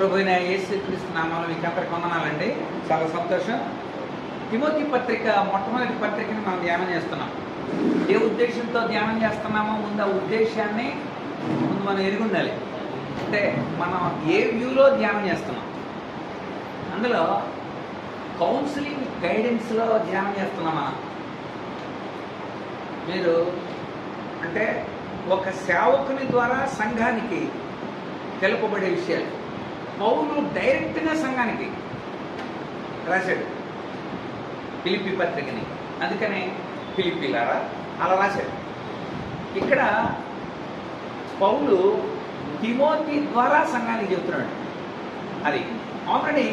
ప్రభు అయిన యేసుక్రీస్తు నామములో మీకు అందరికీ వందనాలండి. చాలా సంతోషం. తిమోతి పత్రిక మొట్టమొదటి పత్రికని మనం ధ్యానం చేస్తున్నాం. ఏ ఉద్దేశంతో ధ్యానం చేస్తున్నామో ముందు ఆ ఉద్దేశాన్ని మనం ఎరిగి ఉండాలి. అంటే మనం ఏ వ్యూలో ధ్యానం చేస్తున్నాం, అందులో కౌన్సిలింగ్ గైడెన్స్లో ధ్యానం చేస్తున్నాం. మీరు అంటే ఒక సేవకుని ద్వారా సంఘానికి తెలుపబడే విషయాలు పౌలు డైరెక్ట్గా సంఘానికి రాశాడు ఫిలిప్పీ పత్రికని. అందుకనే ఫిలిప్పీలారా అలా రాశాడు. ఇక్కడ పౌలు తిమోతి ద్వారా సంఘానికి చెబుతున్నాడు. అది ఆల్రెడీ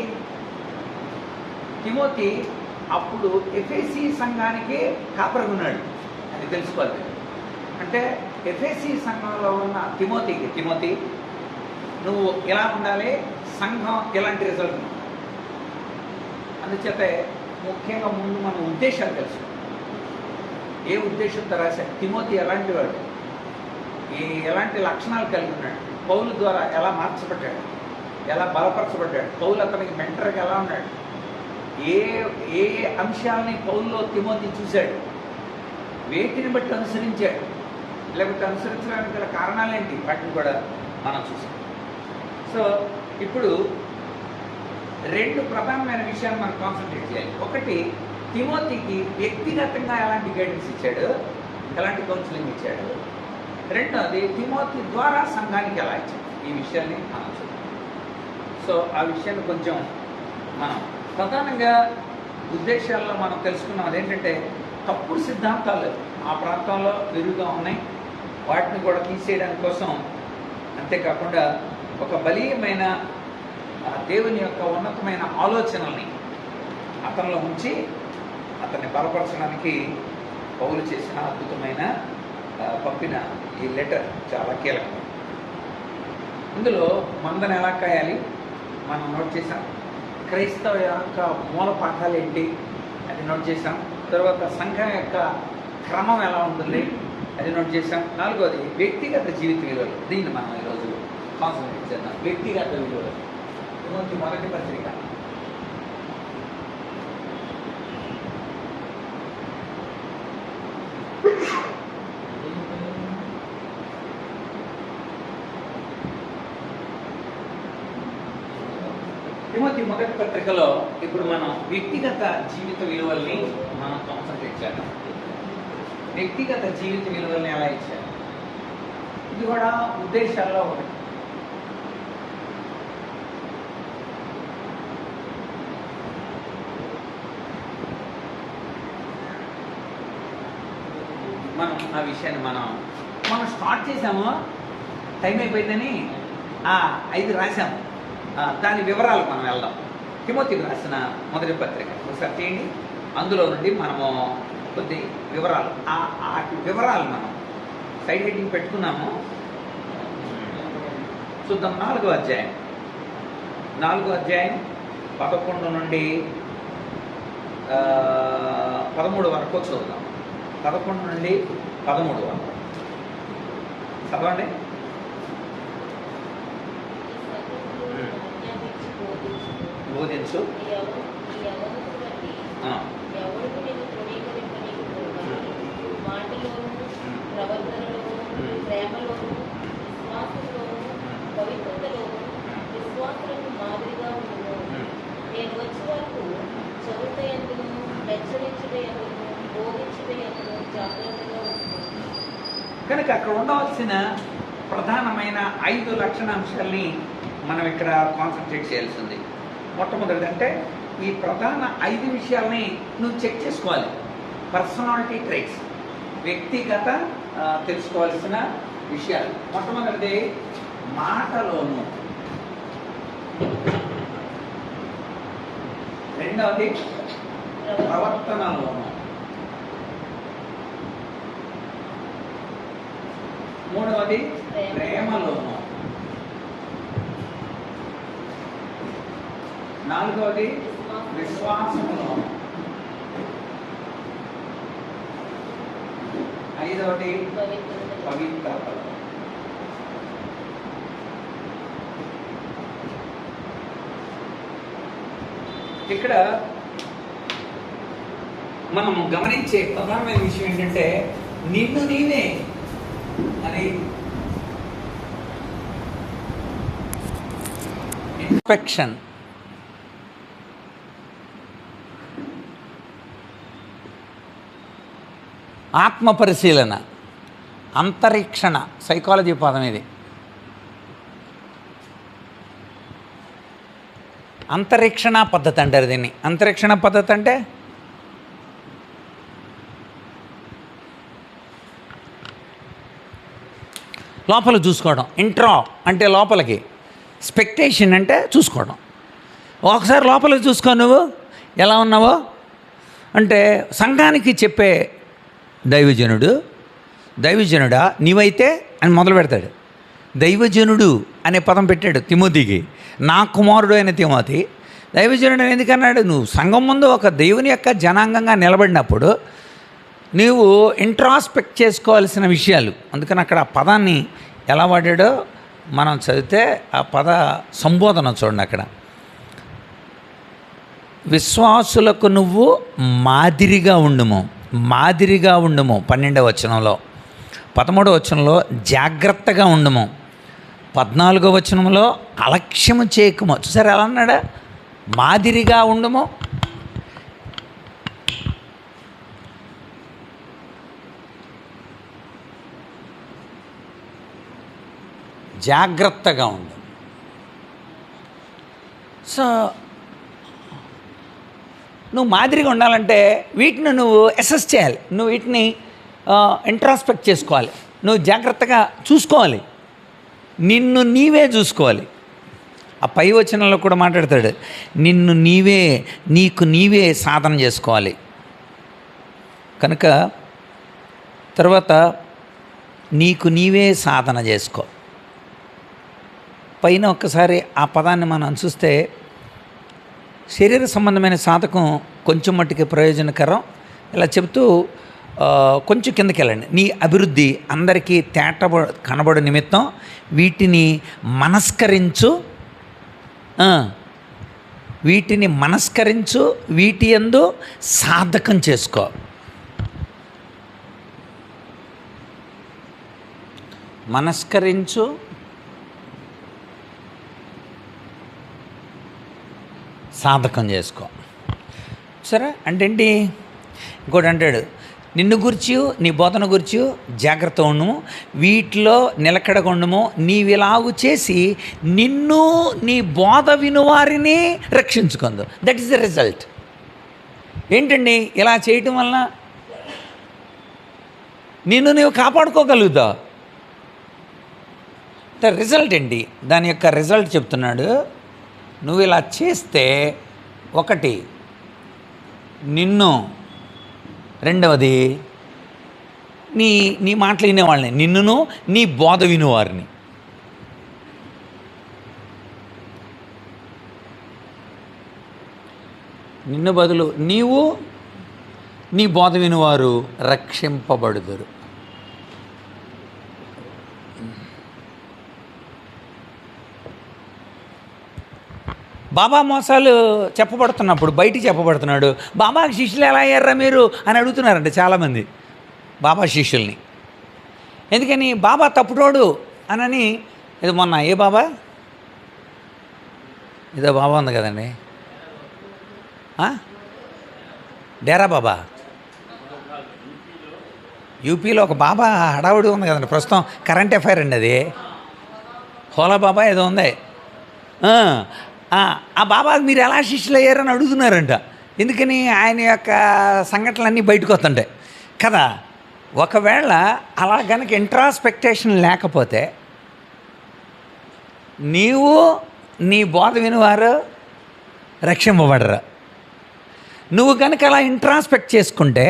తిమోతి అప్పుడు ఎఫెసీ సంఘానికి కాపరగున్నాడు. అది తెలుసుకోవాలి. అంటే ఎఫెసీ సంఘంలో ఉన్న తిమోతి నువ్వు ఎలా ఉండాలి, సంఘం ఎలాంటి రిజల్ట్. అందుచేత ముఖ్యంగా ముందు మన ఉద్దేశాలు తెలుసు. ఏ ఉద్దేశంతో రాశాడు, తిమోతి ఎలాంటి వాడు, ఎలాంటి లక్షణాలు కలిగి ఉన్నాడు, పౌలు ద్వారా ఎలా మార్చబడ్డాడు, ఎలా బలపరచబడ్డాడు, పౌలు అతనికి మెంటర్గా ఎలా ఉన్నాడు, ఏ ఏ అంశాలని పౌల్లో తిమోతి చూశాడు, వేటిని బట్టి అనుసరించాడు, లేకపోతే అనుసరించడానికి గల కారణాలేంటి, వాటిని కూడా మనం చూసాం. సో ఇప్పుడు రెండు ప్రధానమైన విషయాలు మనం కాన్సన్ట్రేట్ చేయాలి. ఒకటి, తిమోతికి వ్యక్తిగతంగా ఎలాంటి గైడెన్స్ ఇచ్చాడు, ఎలాంటి కౌన్సిలింగ్ ఇచ్చాడు. రెండోది, తిమోతి ద్వారా సంఘానికి ఎలా ఇచ్చాడు. ఈ విషయాన్ని మనం చూద్దాం. సో ఆ విషయాన్ని కొంచెం మనం ప్రధానంగా ఉద్దేశాల్లో మనం తెలుసుకున్నాం. అదేంటంటే తప్పుడు సిద్ధాంతాలు ఆ ప్రాంతంలో విరుగుగా ఉన్నాయి. వాటిని కూడా తీసేయడానికి కోసం, అంతేకాకుండా ఒక బలీయమైన దేవుని యొక్క ఉన్నతమైన ఆలోచనల్ని అతనిలో ఉంచి అతన్ని బలపరచడానికి పౌలు చేసిన అద్భుతమైన పంపిన ఈ లెటర్ చాలా కీలకం. ఇందులో మందను ఎలా కాయాలి మనం నోట్ చేసాం. క్రైస్తవ యొక్క మూల పాఠాలు ఏంటి అది నోట్ చేసాం. తర్వాత సంఘం యొక్క క్రమం ఎలా ఉంటుంది అది నోట్ చేసాం. నాలుగోది, వ్యక్తిగత జీవిత విలువలు. దీన్ని మనం ఈరోజు కాన్సన్ట్రేట్ చేద్దాం. వ్యక్తిగత విలువలు. తిమోతి మొదటి పత్రిక తిమోతి మొదటి పత్రికలో ఇప్పుడు మనం వ్యక్తిగత జీవిత విలువల్ని మనం కాన్సన్ట్రేట్ చేద్దాం. వ్యక్తిగత జీవిత విలువల్ని ఎలా ఇచ్చారు, ఇది కూడా ఉద్దేశాల్లో ఒకటి. మనం ఆ విషయాన్ని మనం స్టార్ట్ చేసాము, టైం అయిపోయిందని 5 రాసాము. దాని వివరాలు మనం వెళ్దాం. తిమోతికి రాసిన మొదటి పత్రిక ఒకసారి చేయండి. అందులో నుండి మనము కొద్ది వివరాలు, ఆ వివరాలు మనం సైడ్ హెడ్డింగ్ పెట్టుకున్నాము. చూద్దాం. 4వ అధ్యాయం 11 నుండి 13 వరకు చూద్దాం. 11 నుండి 13 వరకు చదవండి. బోధించు. విశ్వాసులకు మాదిరిగా ఉండును. నేను వచ్చే వరకు చదువుటయందును హెచ్చరించుటయందును బోధించుటయందును జాగ్రత్తగా ఉంటుంది. కనుక అక్కడ ఉండవలసిన ప్రధానమైన 5 లక్షణాంశాలని మనం ఇక్కడ కాన్సన్ట్రేట్ చేయాల్సి ఉంది. మొట్టమొదటి అంటే ఈ ప్రధాన 5 విషయాల్ని నువ్వు చెక్ చేసుకోవాలి. పర్సనాలిటీ ట్రైట్స్, వ్యక్తిగత తెలుసుకోవాల్సిన విషయాలు. మొట్టమొదటిది మాటలోను, రెండవది ప్రవర్తనలోను, మూడవది ప్రేమలోను, నాలుగవది విశ్వాసంలోను, ఐదవది పవిత్రతలో. ఇక్కడ మనం గమనించే ప్రధానమైన విషయం ఏంటంటే నిన్ను నీవే అని ఇన్స్పెక్షన్, ఆత్మ పరిశీలన, అంతరీక్షణ, సైకాలజీ పదం ఇది. అంతరీక్షణ పద్ధతి అంటారు దీన్ని. అంతరీక్షణ పద్ధతి అంటే లోపల చూసుకోవడం. ఇంట్రా అంటే లోపలికి, స్పెక్టేషన్ అంటే చూసుకోవడం. ఒకసారి లోపలికి చూసుకో, నువ్వు ఎలా ఉన్నావో అంటే సంఘానికి చెప్పే దైవజనుడా నీవైతే అని మొదలు పెడతాడు. దైవజనుడు అనే పదం పెట్టాడు తిమోతికి. నా కుమారుడు అయిన తిమోతి దైవజనుడు అని ఎందుకన్నాడు? నువ్వు సంఘం ముందు ఒక దేవుని యొక్క జనాంగంగా నిలబడినప్పుడు నీవు ఇంట్రాస్పెక్ట్ చేసుకోవాల్సిన విషయాలు. అందుకని అక్కడ ఆ పదాన్ని ఎలా వాడాడో మనం చదివితే ఆ పద సంబోధన చూడండి. అక్కడ విశ్వాసులకు నువ్వు మాదిరిగా ఉండుము, 12వ వచనంలో, 13వ వచనంలో జాగ్రత్తగా ఉండుము, 14వ వచనంలో అలక్ష్యము చేయకుము. చూసారు ఎలా అన్నాడా? మాదిరిగా ఉండుము, జాగ్రత్తగా ఉండు. సో నువ్వు మాదిరిగా ఉండాలంటే వీటిని నువ్వు అసెస్ చేయాలి, నువ్వు వీటిని ఇంట్రాస్పెక్ట్ చేసుకోవాలి, నువ్వు జాగ్రత్తగా చూసుకోవాలి, నిన్ను నీవే చూసుకోవాలి. ఆ పై వచనంలో కూడా మాట్లాడతాడు, నీకు నీవే సాధన చేసుకోవాలి. కనుక తర్వాత నీకు నీవే సాధన చేసుకో. పైన ఒక్కసారి ఆ పదాన్ని మనం చూస్తే శరీర సంబంధమైన సాధకం కొంచెం మట్టుకి ప్రయోజనకరం. ఇలా చెబుతూ కొంచెం కిందకి వెళ్ళండి. నీ అభివృద్ధి అందరికీ కనబడు నిమిత్తం వీటిని మనస్కరించు, వీటి యందు సాధకం చేసుకో. మనస్కరించు, సాధకం చేసుకో. సరే అంటే ఏంటి? ఇంకోటి అంటాడు, నిన్ను గురించి నీ బోధన గురించి జాగ్రత్త ఉండుము, వీటిలో నిలకడగా ఉండుము, నీవిలాగు చేసి నిన్ను నీ బోధ వినువారిని రక్షించుకుందు. That is the result. ఏంటండి ఇలా చేయటం వలన నిన్ను నీవు కాపాడుకోగలుగుతావు. రిజల్ట్ ఏంటి? దాని యొక్క రిజల్ట్ చెప్తున్నాడు. నువ్వు ఇలా చేస్తే ఒకటి నిన్ను, రెండవది నీ మాటలు వినేవాళ్ళని, నిన్నును నీ బోధ వినువారిని. నిన్ను బదులు నీవు నీ బోధ వినువారు రక్షింపబడుదురు. బాబా మోసాలు చెప్పబడుతున్నప్పుడు బయటికి చెప్పబడుతున్నాడు, బాబాకి శిష్యులు ఎలా అయ్యారా మీరు అని అడుగుతున్నారంట చాలామంది బాబా శిష్యుల్ని. ఎందుకని? బాబా తప్పుడోడు అనని. ఇది మొన్న ఏ బాబా, ఇదో బాబా ఉంది కదండి, డేరా బాబా, యూపీలో ఒక బాబా హడావుడి ఉంది కదండి ప్రస్తుతం, కరెంట్ అఫైర్ అండి అది, హోలా బాబా ఏదో ఉంది. ఆ బాబాకి మీరు ఎలా శిష్యులు అయ్యారని అడుగుతున్నారంట. ఎందుకని? ఆయన యొక్క సంఘటనలన్నీ బయటకు వస్తుంటాయి కదా. ఒకవేళ అలా కనుక ఇంట్రాస్పెక్టేషన్ లేకపోతే నీవు నీ బోధ వినివారు రక్షింపబడరు. నువ్వు కనుక అలా ఇంట్రాస్పెక్ట్ చేసుకుంటే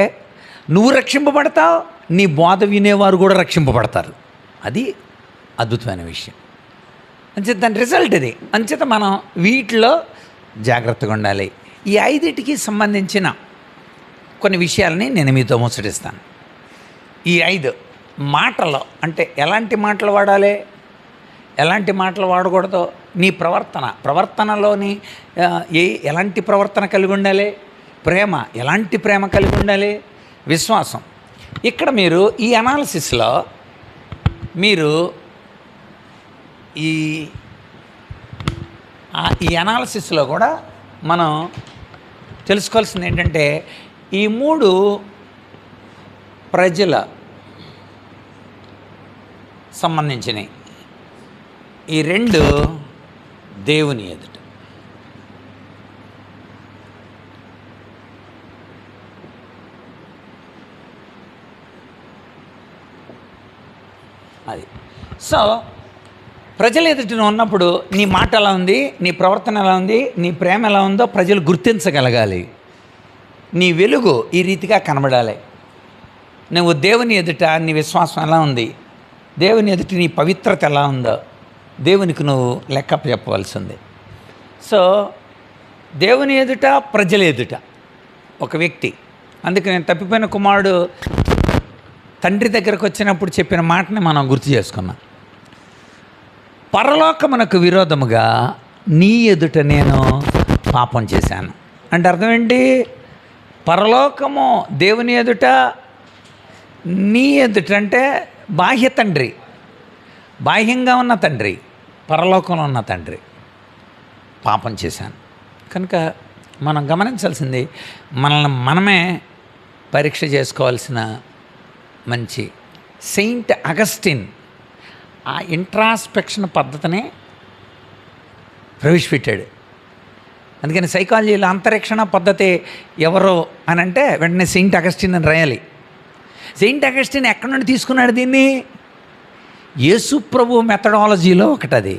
నువ్వు రక్షింపబడతావు, నీ బోధ వినేవారు కూడా రక్షింపబడతారు. అది అద్భుతమైన విషయం. అంచేత దాని రిజల్ట్ ఇది. అంచేత మనం వీటిలో జాగ్రత్తగా ఉండాలి. ఈ 5టికి సంబంధించిన కొన్ని విషయాలని నేను మీతో ముచ్చటిస్తాను. ఈ 5 మాటలు అంటే ఎలాంటి మాటలు వాడాలి, ఎలాంటి మాటలు వాడకూడదో, నీ ప్రవర్తనలోని ఎలాంటి ప్రవర్తన కలిగి ఉండాలి, ప్రేమ ఎలాంటి ప్రేమ కలిగి ఉండాలి, విశ్వాసం. ఇక్కడ మీరు ఈ అనాలిసిస్లో మీరు ఈ అనాలిసిస్లో కూడా మనం తెలుసుకోవాల్సింది ఏంటంటే, ఈ 3 ప్రజల సంబంధించినవి, ఈ 2 దేవుని ఎదుట. అది సో ప్రజల ఎదుట ఉన్నప్పుడు నీ మాట ఎలా ఉంది, నీ ప్రవర్తన ఎలా ఉంది, నీ ప్రేమ ఎలా ఉందో ప్రజలు గుర్తించగలగాలి. నీ వెలుగు ఈ రీతిగా కనబడాలి. నువ్వు దేవుని ఎదుట నీ విశ్వాసం ఎలా ఉంది, దేవుని ఎదుట నీ పవిత్రత ఎలా ఉందో దేవునికి నువ్వు లెక్క చెప్పవలసింది. సో దేవుని ఎదుట, ప్రజల ఎదుట ఒక వ్యక్తి. అందుకే నేను తప్పిపోయిన కుమారుడు తండ్రి దగ్గరకు వచ్చినప్పుడు చెప్పిన మాటని మనం గుర్తు చేసుకున్నాం. పరలోకమునకు విరోధముగా నీ ఎదుట నేను పాపం చేశాను అంటే అర్థం ఏంటి? పరలోకము దేవుని ఎదుట, నీ ఎదుట అంటే బాహ్య తండ్రి, బాహ్యంగా ఉన్న తండ్రి, పరలోకంలో ఉన్న తండ్రి, పాపం చేశాను. కనుక మనం గమనించాల్సింది, మనల్ని మనమే పరీక్ష చేసుకోవాల్సిన మంచి సెయింట్ అగస్టిన్ ఆ ఇంట్రాస్పెక్షన్ పద్ధతిని ప్రవేశపెట్టాడు. అందుకని సైకాలజీలో అంతరీక్షణ పద్ధతి ఎవరో అని అంటే వెంటనే సెయింట్ అగస్టిన్ అని రాయాలి. సెయింట్ అగస్టిన్ ఎక్కడి నుండి తీసుకున్నాడు దీన్ని? యేసుప్రభు మెథడాలజీలో ఒకటది.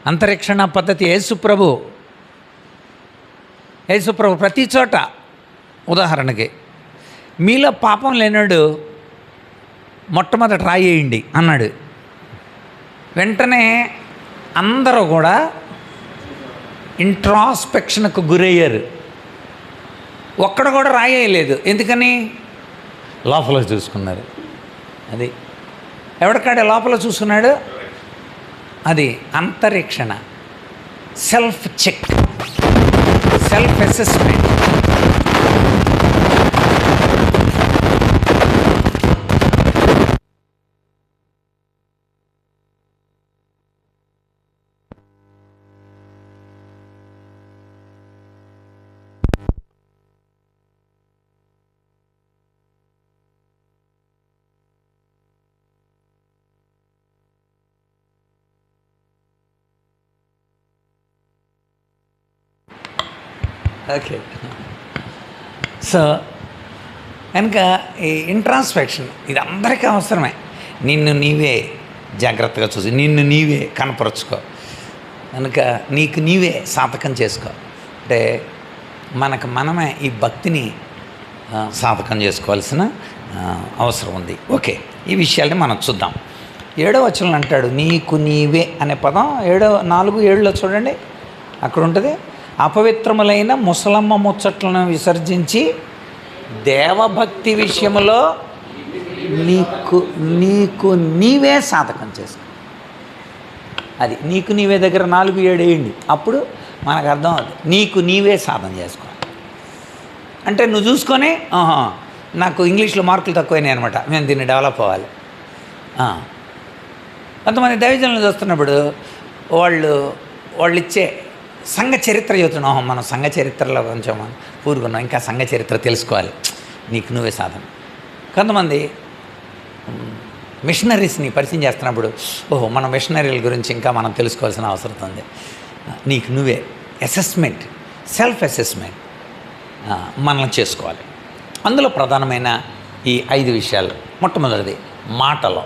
అంతరీక్షణ పద్ధతి యేసుప్రభు ప్రతి చోట. ఉదాహరణకి మీలో పాపం లేనాడు మొట్టమొదట రాయేయండి అన్నాడు. వెంటనే అందరూ కూడా ఇంట్రాస్పెక్షన్కు గురయ్యారు. ఒక్కడు కూడా రాయేయలేదు. ఎందుకని? లోపల చూసుకున్నారు. అది ఎవడికాడే లోపల చూసుకున్నాడు. అది అంతరీక్షణ, self check, self assessment. Okay. So కనుక ఈ ఇంట్రాస్పెక్షన్ ఇది అందరికీ అవసరమే. నిన్ను నీవే జాగ్రత్తగా చూసి నిన్ను నీవే కనపరుచుకో. కనుక నీకు నీవే సాధకం చేసుకో. అంటే మనమే ఈ భక్తిని సాధకం చేసుకోవాల్సిన అవసరం ఉంది. ఓకే, ఈ విషయాల్ని మనం చూద్దాం. 7వ వచనంలో అంటాడు నీకు నీవే అనే పదం 4:7 చూడండి, అక్కడ ఉంటుంది. అపవిత్రములైన ముసలమ్మ ముచ్చట్లను విసర్జించి దేవభక్తి విషయంలో నీకు నీవే సాధకం చేసుకో. అది నీకు నీవే దగ్గర 4:7 వేయండి, అప్పుడు మనకు అర్థం అవుతుంది. నీకు నీవే సాధన చేసుకో అంటే నువ్వు చూసుకొని నాకు ఇంగ్లీష్లో మార్కులు తక్కువైనాయి అనమాట, మేము దీన్ని డెవలప్ అవ్వాలి. కొంతమంది దైవజనులు చూస్తున్నప్పుడు వాళ్ళు ఇచ్చే సంఘ చరిత్ర చదువుతున్నాం. మనం సంఘ చరిత్రలో కొంచెం పూర్వన్నాం, ఇంకా సంఘ చరిత్ర తెలుసుకోవాలి. నీకు నువ్వే సాధన. కొంతమంది మిషనరీస్ని పరిచయం చేస్తున్నప్పుడు మన మిషనరీల గురించి ఇంకా మనం తెలుసుకోవాల్సిన అవసరం ఉంది. నీకు నువ్వే అసెస్మెంట్, సెల్ఫ్ అసెస్మెంట్ మనం చేసుకోవాలి. అందులో ప్రధానమైన ఈ 5 విషయాలు. మొట్టమొదటిది మాటలో.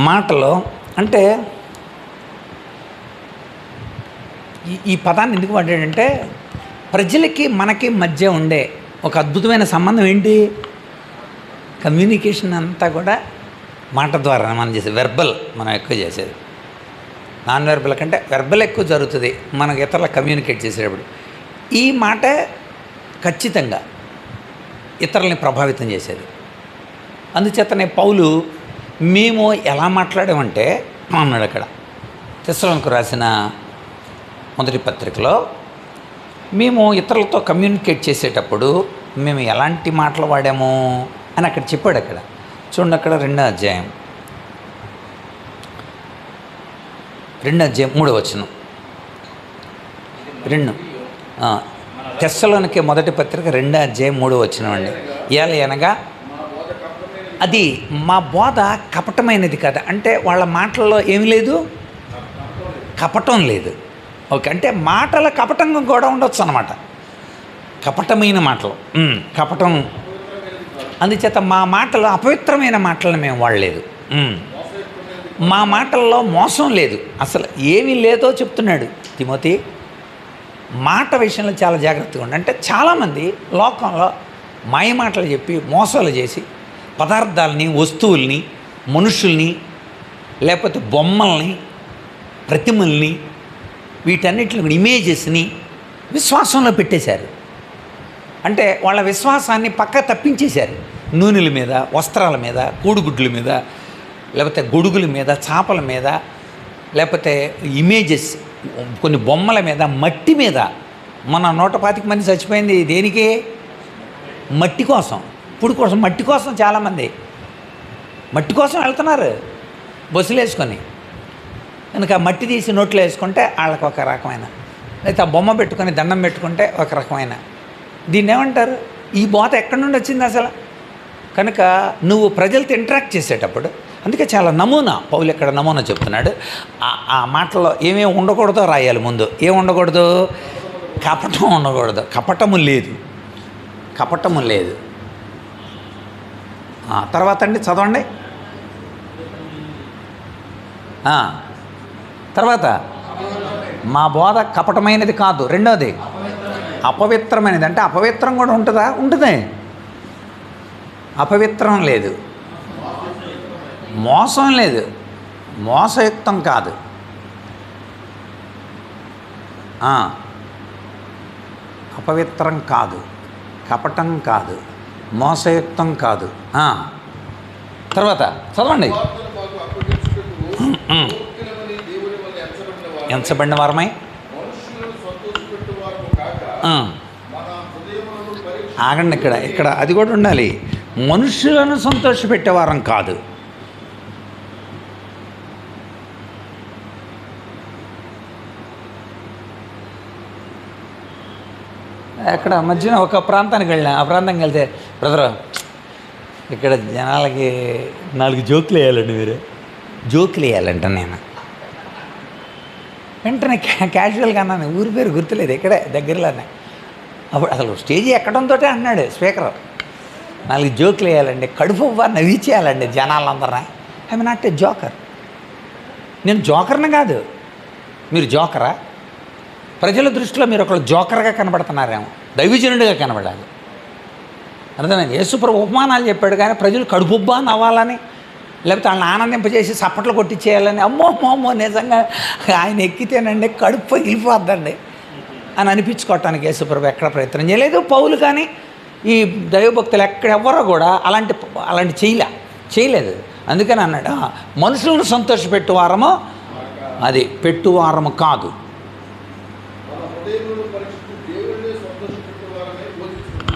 మాటలో అంటే ఈ పదాన్ని ఎందుకు వాడాడంటే ప్రజలకి మనకి మధ్య ఉండే ఒక అద్భుతమైన సంబంధం ఏంటి? కమ్యూనికేషన్ అంతా కూడా మాట ద్వారా మనం చేసేది, వెర్బల్ మనం ఎక్కువ చేసేది. నాన్ వెర్బల్ కంటే వెర్బల్ ఎక్కువ జరుగుతుంది మనకు ఇతరులకు కమ్యూనికేట్ చేసేటప్పుడు. ఈ మాట ఖచ్చితంగా ఇతరులని ప్రభావితం చేసేది. అందుచేతనే పౌలు మేము ఎలా మాట్లాడామంటే అన్నాడు అక్కడ తెస్సలోనికీయులకు రాసిన మొదటి పత్రికలో, మేము ఇతరులతో కమ్యూనికేట్ చేసేటప్పుడు మేము ఎలాంటి మాటలు వాడాము అని అక్కడ చెప్పాడు. అక్కడ చూడండి, అక్కడ 2వ అధ్యాయం 3వ వచనం. 2 తెస్సలోనికీ మొదటి పత్రిక 2వ అధ్యాయం 3వ వచనం అండి. అనగా అది మా బోధ కపటమైనది కదా, అంటే వాళ్ళ మాటల్లో ఏమి లేదు, కపటం లేదు. ఓకే, అంటే మాటల కపటంగా కూడా ఉండొచ్చు అన్నమాట. కపటమైన మాటలు, కపటం. అందుచేత మా మాటలు అపవిత్రమైన మాటలను మేము వాడలేదు. మా మాటల్లో మోసం లేదు, అసలు ఏమీ లేదో చెప్తున్నాడు తిమోతి. మాట విషయంలో చాలా జాగ్రత్తగా ఉండి. అంటే చాలామంది లోకంలో మాయ మాటలు చెప్పి మోసాలు చేసి పదార్థాలని, వస్తువుల్ని, మనుషుల్ని, లేకపోతే బొమ్మల్ని, ప్రతిమల్ని, వీటన్నిటిని ఇమేజెస్ని విశ్వాసంలో పెట్టేశారు. అంటే వాళ్ళ విశ్వాసాన్ని పక్క తప్పించేశారు. నూనెల మీద, వస్త్రాల మీద, కోడిగుడ్ల మీద, లేకపోతే గొడుగుల మీద, చాపల మీద, లేకపోతే ఇమేజెస్, కొన్ని బొమ్మల మీద, మట్టి మీద. మన 125 మంది చచ్చిపోయింది దేనికి? మట్టి కోసం, ఇప్పుడు కోసం, మట్టి కోసం. చాలామంది మట్టి కోసం వెళ్తున్నారు బస్సులు వేసుకొని. కనుక మట్టి తీసి నోట్లో వేసుకుంటే వాళ్ళకి ఒక రకమైన, లేకపోతే ఆ బొమ్మ పెట్టుకొని దండం పెట్టుకుంటే ఒక రకమైన. దీన్ని ఏమంటారు? ఈ బోధ ఎక్కడి నుండి వచ్చింది అసలు? కనుక నువ్వు ప్రజలతో ఇంటరాక్ట్ చేసేటప్పుడు, అందుకే చాలా నమూనా పౌలు ఇక్కడ నమూనా చెప్తున్నాడు. ఆ మాటల్లో ఏమేమి ఉండకూడదో రాయాలి ముందు. ఏం ఉండకూడదు? కపటం ఉండకూడదు. కపటము లేదు, కపటము లేదు. తర్వాత అండి చదవండి. తర్వాత మా బోధ కపటమైనది కాదు. 2వది అపవిత్రమైనది. అంటే అపవిత్రం కూడా ఉంటుందా? ఉంటుంది. అపవిత్రం లేదు, మోసం లేదు, మోసయుక్తం కాదు. అపవిత్రం కాదు, కపటం కాదు, మోసయుక్తం కాదు. తర్వాత చదవండి. ఎంచబడిన వారమై ఆగండి. ఇక్కడ అది కూడా ఉండాలి. మనుషులను సంతోషపెట్టేవారం కాదు. అక్కడ మధ్యన ఒక ప్రాంతానికి వెళ్ళినా, ఆ ప్రాంతానికి వెళ్తే, బ్రదరు ఇక్కడ జనాలకి 4 జోకులు వేయాలండి, మీరు జోకులు వేయాలంట. నేను వెంటనే క్యాజువల్గా అన్నాను, ఊరి పేరు గుర్తులేదు, ఇక్కడే దగ్గరలోనే. అప్పుడు అసలు స్టేజీ ఎక్కడంతో అన్నాడు స్పీకర్, 4 జోకులు వేయాలండి, కడుపు నవ్వించేయాలండి జనాలందరినీ. I mean not a joker. నేను జోకర్ని కాదు. మీరు జోకరా? ప్రజల దృష్టిలో మీరు ఒకళ్ళు జోకర్గా కనబడుతున్నారేమో, దైవజనుడిగా కనబడాలి. అర్థమైంది? యేసుప్రభు ఉపమానాలు చెప్పాడు, కానీ ప్రజలు కడుపుబ్బా నవ్వాలని, లేకపోతే వాళ్ళని ఆనందింపజేసి చప్పట్లు కొట్టించేయాలని, అమ్మో నిజంగా ఆయన ఎక్కితేనండి కడుపు పగిలిపోద్దండి అని అనిపించుకోవటానికి యేసుప్రభు ఎక్కడ ప్రయత్నం చేయలేదు. పౌలు కానీ ఈ దైవభక్తులు ఎక్కడెవ్వరో కూడా అలాంటి చేయలేదు. అందుకని అన్నాడు, మనుషులను సంతోషపెట్టువారము, అది పెట్టువారము కాదు.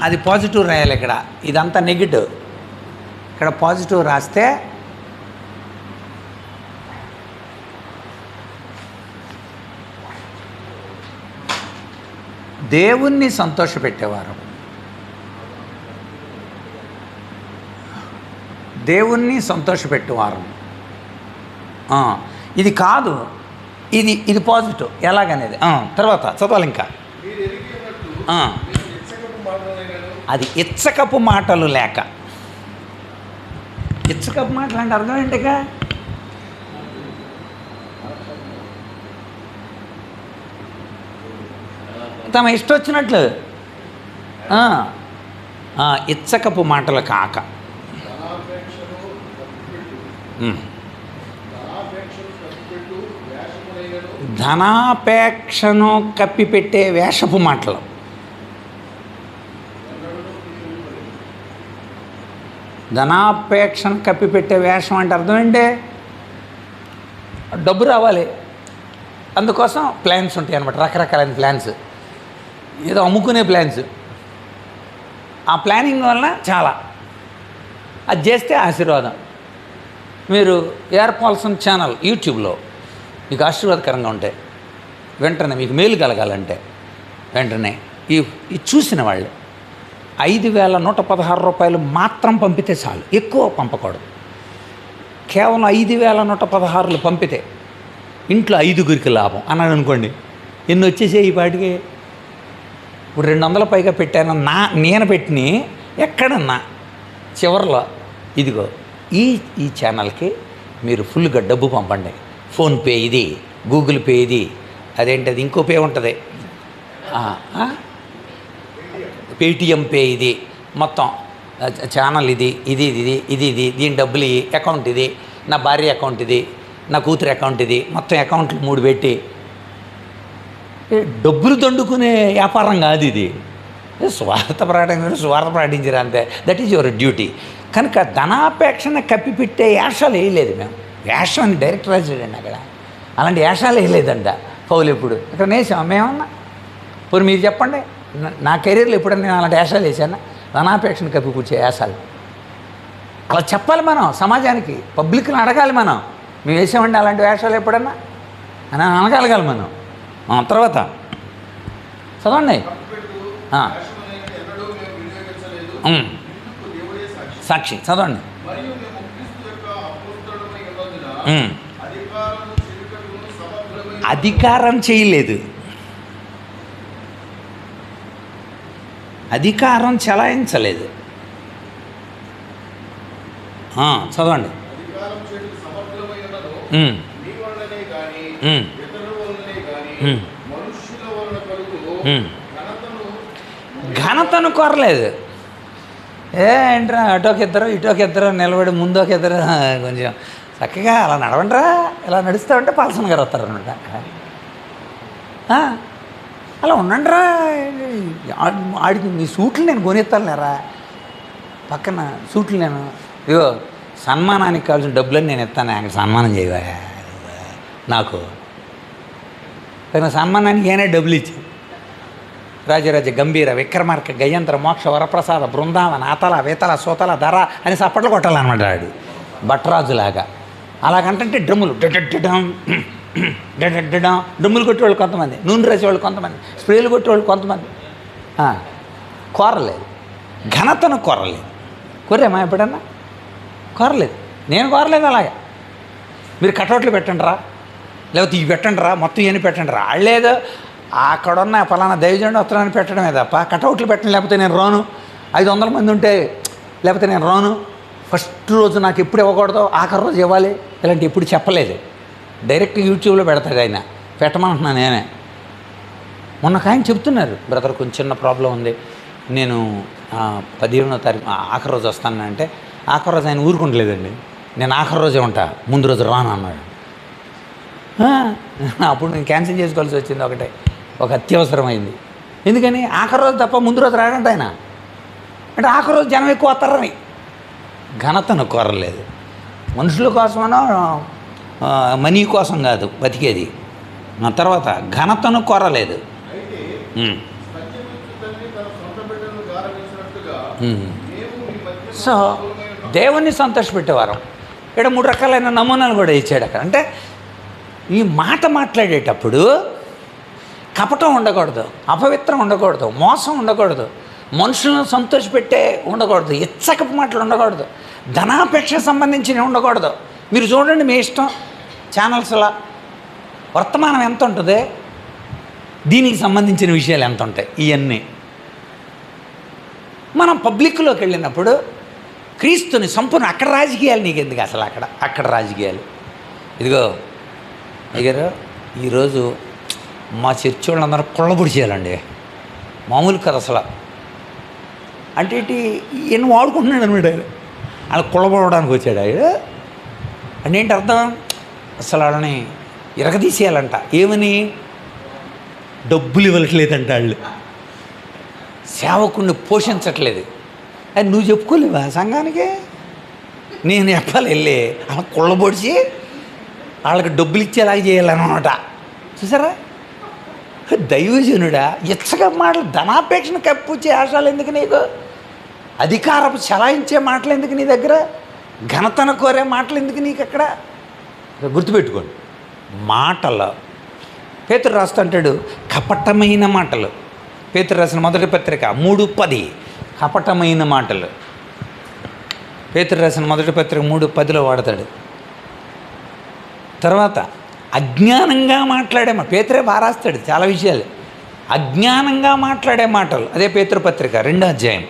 అది పాజిటివ్ రాయాలి. ఇక్కడ ఇదంతా నెగిటివ్. ఇక్కడ పాజిటివ్ రాస్తే దేవుణ్ణి సంతోషపెట్టేవారు, దేవుణ్ణి సంతోషపెట్టేవారు. ఇది కాదు, ఇది పాజిటివ్. ఎలాగనేది తర్వాత చదవాలి. ఇంకా అది ఇచ్చకపు మాటలు లేక. ఇచ్చకపు మాటలు అంటే అర్థం ఏంటిగా? తమ ఇష్టం వచ్చినట్లు ఇచ్చకపు మాటలు కాక. ధనాపేక్షను కప్పిపెట్టే వేషపు మాటలు. ధనాపేక్షను కప్పిపెట్టే వేషం అంటే అర్థం ఏంటి? డబ్బు రావాలి, అందుకోసం ప్లాన్స్ ఉంటాయి అన్నమాట, రకరకాలైన ప్లాన్స్, ఏదో అమ్ముకునే ప్లాన్స్. ఆ ప్లానింగ్ వలన చాలా అది చేస్తే ఆశీర్వాదం. మీరు ఏఆర్ పాల్సన్ ఛానల్ యూట్యూబ్లో మీకు ఆశీర్వాదకరంగా ఉంటాయి. వెంటనే మీకు మేలు కలగాలంటే వెంటనే ఈ చూసిన వాళ్ళు 5,116 రూపాయలు మాత్రం పంపితే చాలు, ఎక్కువ పంపకూడదు. కేవలం 5,116 పంపితే ఇంట్లో 5గురికి లాభం అన్నాడు అనుకోండి, ఎన్ని వచ్చేసే ఈ పాటికి. ఇప్పుడు 200 పైగా పెట్టాను నేను పెట్టిన ఎక్కడన్నా చివరిలో ఇదిగో ఈ ఛానల్కి మీరు ఫుల్గా డబ్బు పంపండి, ఫోన్పే ఇది, గూగుల్ పే ఇది, అదేంటది ఇంకో పే ఉంటుంది, పేటిఎం పే ఇది, మొత్తం ఛానల్ ఇది ఇది ఇది ఇది ఇది దీని డబ్బులు ఈ అకౌంట్ ఇది, నా భార్య అకౌంట్ ఇది, నా కూతురు అకౌంట్ ఇది, మొత్తం అకౌంట్లు 3 పెట్టి డబ్బులు దండుకునే వ్యాపారం కాదు ఇది. స్వార్థ ప్రకటించారు అంతే. That is your duty. కనుక ధనాపేక్షను కప్పిపెట్టే వేషాలు వేయలేదు మేము. వేషం అని డైరెక్టర్ రాజండి అక్కడ అలాంటి వేషాలు వేయలేదంట పౌలు. ఎప్పుడు ఇక్కడ వేసాం మేమన్నా? ఇప్పుడు మీరు చెప్పండి, నా కెరీర్లో ఎప్పుడన్నా నేను అలాంటి వేషాలు వేసాను? ధనాపేక్షను కప్పిపుచ్చే వేషాలు అలా చెప్పాలి మనం, సమాజానికి పబ్లిక్ని అడగాలి మనం, మేము వేసామండి అలాంటి వేషాలు ఎప్పుడన్నా అని అనగలగాలి మనం. తర్వాత చదవండి, సాక్షి చదవండి. అధికారం చేయలేదు, అధికారం చెలాయించలేదు. చదవండి. ఘనతను కోరలేదు. ఏంట్రా అటోకిద్దరు ఇటోకిద్దరు నిలబడి ముందోకిద్దరు కొంచెం చక్కగా అలా నడవండిరా, ఇలా నడుస్తూ ఉంటే పాల్సన్ గారు వస్తారనమాట. అలా ఉండండిరా, ఆడికి మీ సూట్లు నేను కొనిస్తానులేరా, పక్కన సూట్లు నేను ఇగో సన్మానానికి కావాల్సిన డబ్బులని నేను ఇస్తాను, ఆయన సన్మానం చేయవా నాకు. కానీ సన్మానానికి ఏనే డబ్బులు ఇచ్చి రాజరాజ గంభీర విక్రమార్క గయంత్ర మోక్ష వరప్రసాద బృందావన అతల వేతల సోతల ధర అని చప్పట్లు కొట్టాలన్నమాట ఆడు భట్రాజులాగా. అలాగంటే డ్రమ్ములు డ్రమ్ములు కొట్టేవాళ్ళు కొంతమంది, నూనె రాసేవాళ్ళు కొంతమంది, స్ప్రేలు కొట్టేవాళ్ళు కొంతమంది. కోరలేదు, ఘనతను కోరలేదు. కోరేమా ఎప్పుడన్నా? కోరలేదు, నేను కోరలేదు. అలాగే మీరు కటౌట్లు పెట్టండి రా, లేకపోతే ఇవి పెట్టండి రా, మొత్తం ఇవన్నీ పెట్టండి రా, లేదో అక్కడున్న ఫలానా దైవజనుడు వస్తున్నానని పెట్టడమే తప్ప కటౌట్లు పెట్టండి, లేకపోతే నేను రాను. 500 మంది ఉంటే లేకపోతే నేను రాను, ఫస్ట్ రోజు నాకు ఎప్పుడు ఇవ్వకూడదు, ఆఖరి రోజు ఇవ్వాలి, ఇలాంటి ఎప్పుడు చెప్పలేదు. డైరెక్ట్ యూట్యూబ్లో పెడతాడు ఆయన, పెట్టమంటున్నాను నేనే. మొన్న ఆయన చెప్తున్నారు, బ్రదర్ కొంచెం చిన్న ప్రాబ్లం ఉంది, నేను 15వ తారీఖు ఆఖరి రోజు వస్తానంటే, ఆఖరి రోజు ఆయన ఊరుకుంటలేదండి, నేను ఆఖరి రోజే ఉంటా, ముందు రోజు రాను అన్నాడు. అప్పుడు నేను క్యాన్సిల్ చేసుకోవాల్సి వచ్చింది, ఒక అత్యవసరమైంది. ఎందుకని? ఆఖరి రోజు తప్ప ముందు రోజు రాడంట ఆయన. అంటే ఆఖరి రోజు జనం ఎక్కువ వస్తారని. ఘనతను కోరలేదు. మనుషుల కోసమనో మనీ కోసం కాదు బతికేది. తర్వాత ఘనతను కోరలేదు. సో దేవుణ్ణి సంతోషపెట్టేవారు. ఇక్కడ 3 రకాలైన నమూనాలు కూడా ఇచ్చాడు అక్కడ. అంటే ఈ మాట మాట్లాడేటప్పుడు కపటం ఉండకూడదు, అపవిత్రం ఉండకూడదు, మోసం ఉండకూడదు, మనుషులను సంతోషపెట్టే ఉండకూడదు, ఇచ్చకపు మాటలు ఉండకూడదు, ధనాపేక్ష సంబంధించినవి ఉండకూడదు. మీరు చూడండి, మీ ఇష్టం ఛానల్స్లో వర్తమానం ఎంత ఉంటుంది, దీనికి సంబంధించిన విషయాలు ఎంత ఉంటాయి. ఇవన్నీ మనం పబ్లిక్లోకి వెళ్ళినప్పుడు క్రీస్తుని సంపూర్ణ అక్కడ రాజకీయాలు నీకు ఎందుకు అసలు? అక్కడ రాజకీయాలు. ఇదిగో అయ్యారు, ఈరోజు మా చర్చి వాళ్ళందరూ కొల్లబొడి చేయాలండి, మామూలు కదా అసలు. అంటే ఈయన వాడుకుంటున్నాడు అనమాట. ఆయన అలా కొల్లబడడానికి వచ్చాడు. ఆయన అంటే ఏంటి అర్థం? అసలు వాళ్ళని ఇరగదీసేయాలంట. ఏమని? డబ్బులు ఇవ్వట్లేదంట వాళ్ళు, సేవకుడిని పోషించట్లేదు. అది నువ్వు చెప్పుకోలేవా సంఘానికి? నేను చెప్పాలి వెళ్ళి అలా కుళ్ళబొడిచి వాళ్ళకి డబ్బులు ఇచ్చేలాగా చేయాలన్నమాట. చూసారా? దైవజనుడా, ఇచ్చగా మాటలు, ధనాపేక్షను కప్పిచ్చే ఆశాలు ఎందుకు నీకు? అధికారపు చలాయించే మాటలు ఎందుకు నీ దగ్గర? ఘనతను కోరే మాటలు ఎందుకు నీకు అక్కడ? గుర్తుపెట్టుకోండి. మాటలు పేతురు రాస్తుంటాడు, కపటమైన మాటలు. పేతురు రాసిన మొదటి పత్రిక 3:10 కపటమైన మాటలు. పేతురు రాసిన మొదటి పత్రిక 3:10 వాడతాడు. తర్వాత అజ్ఞానంగా మాట్లాడే పేతురే బాగా రాస్తాడు చాలా విషయాలు. అజ్ఞానంగా మాట్లాడే మాటలు, అదే పేతురు పత్రిక 2వ అధ్యాయం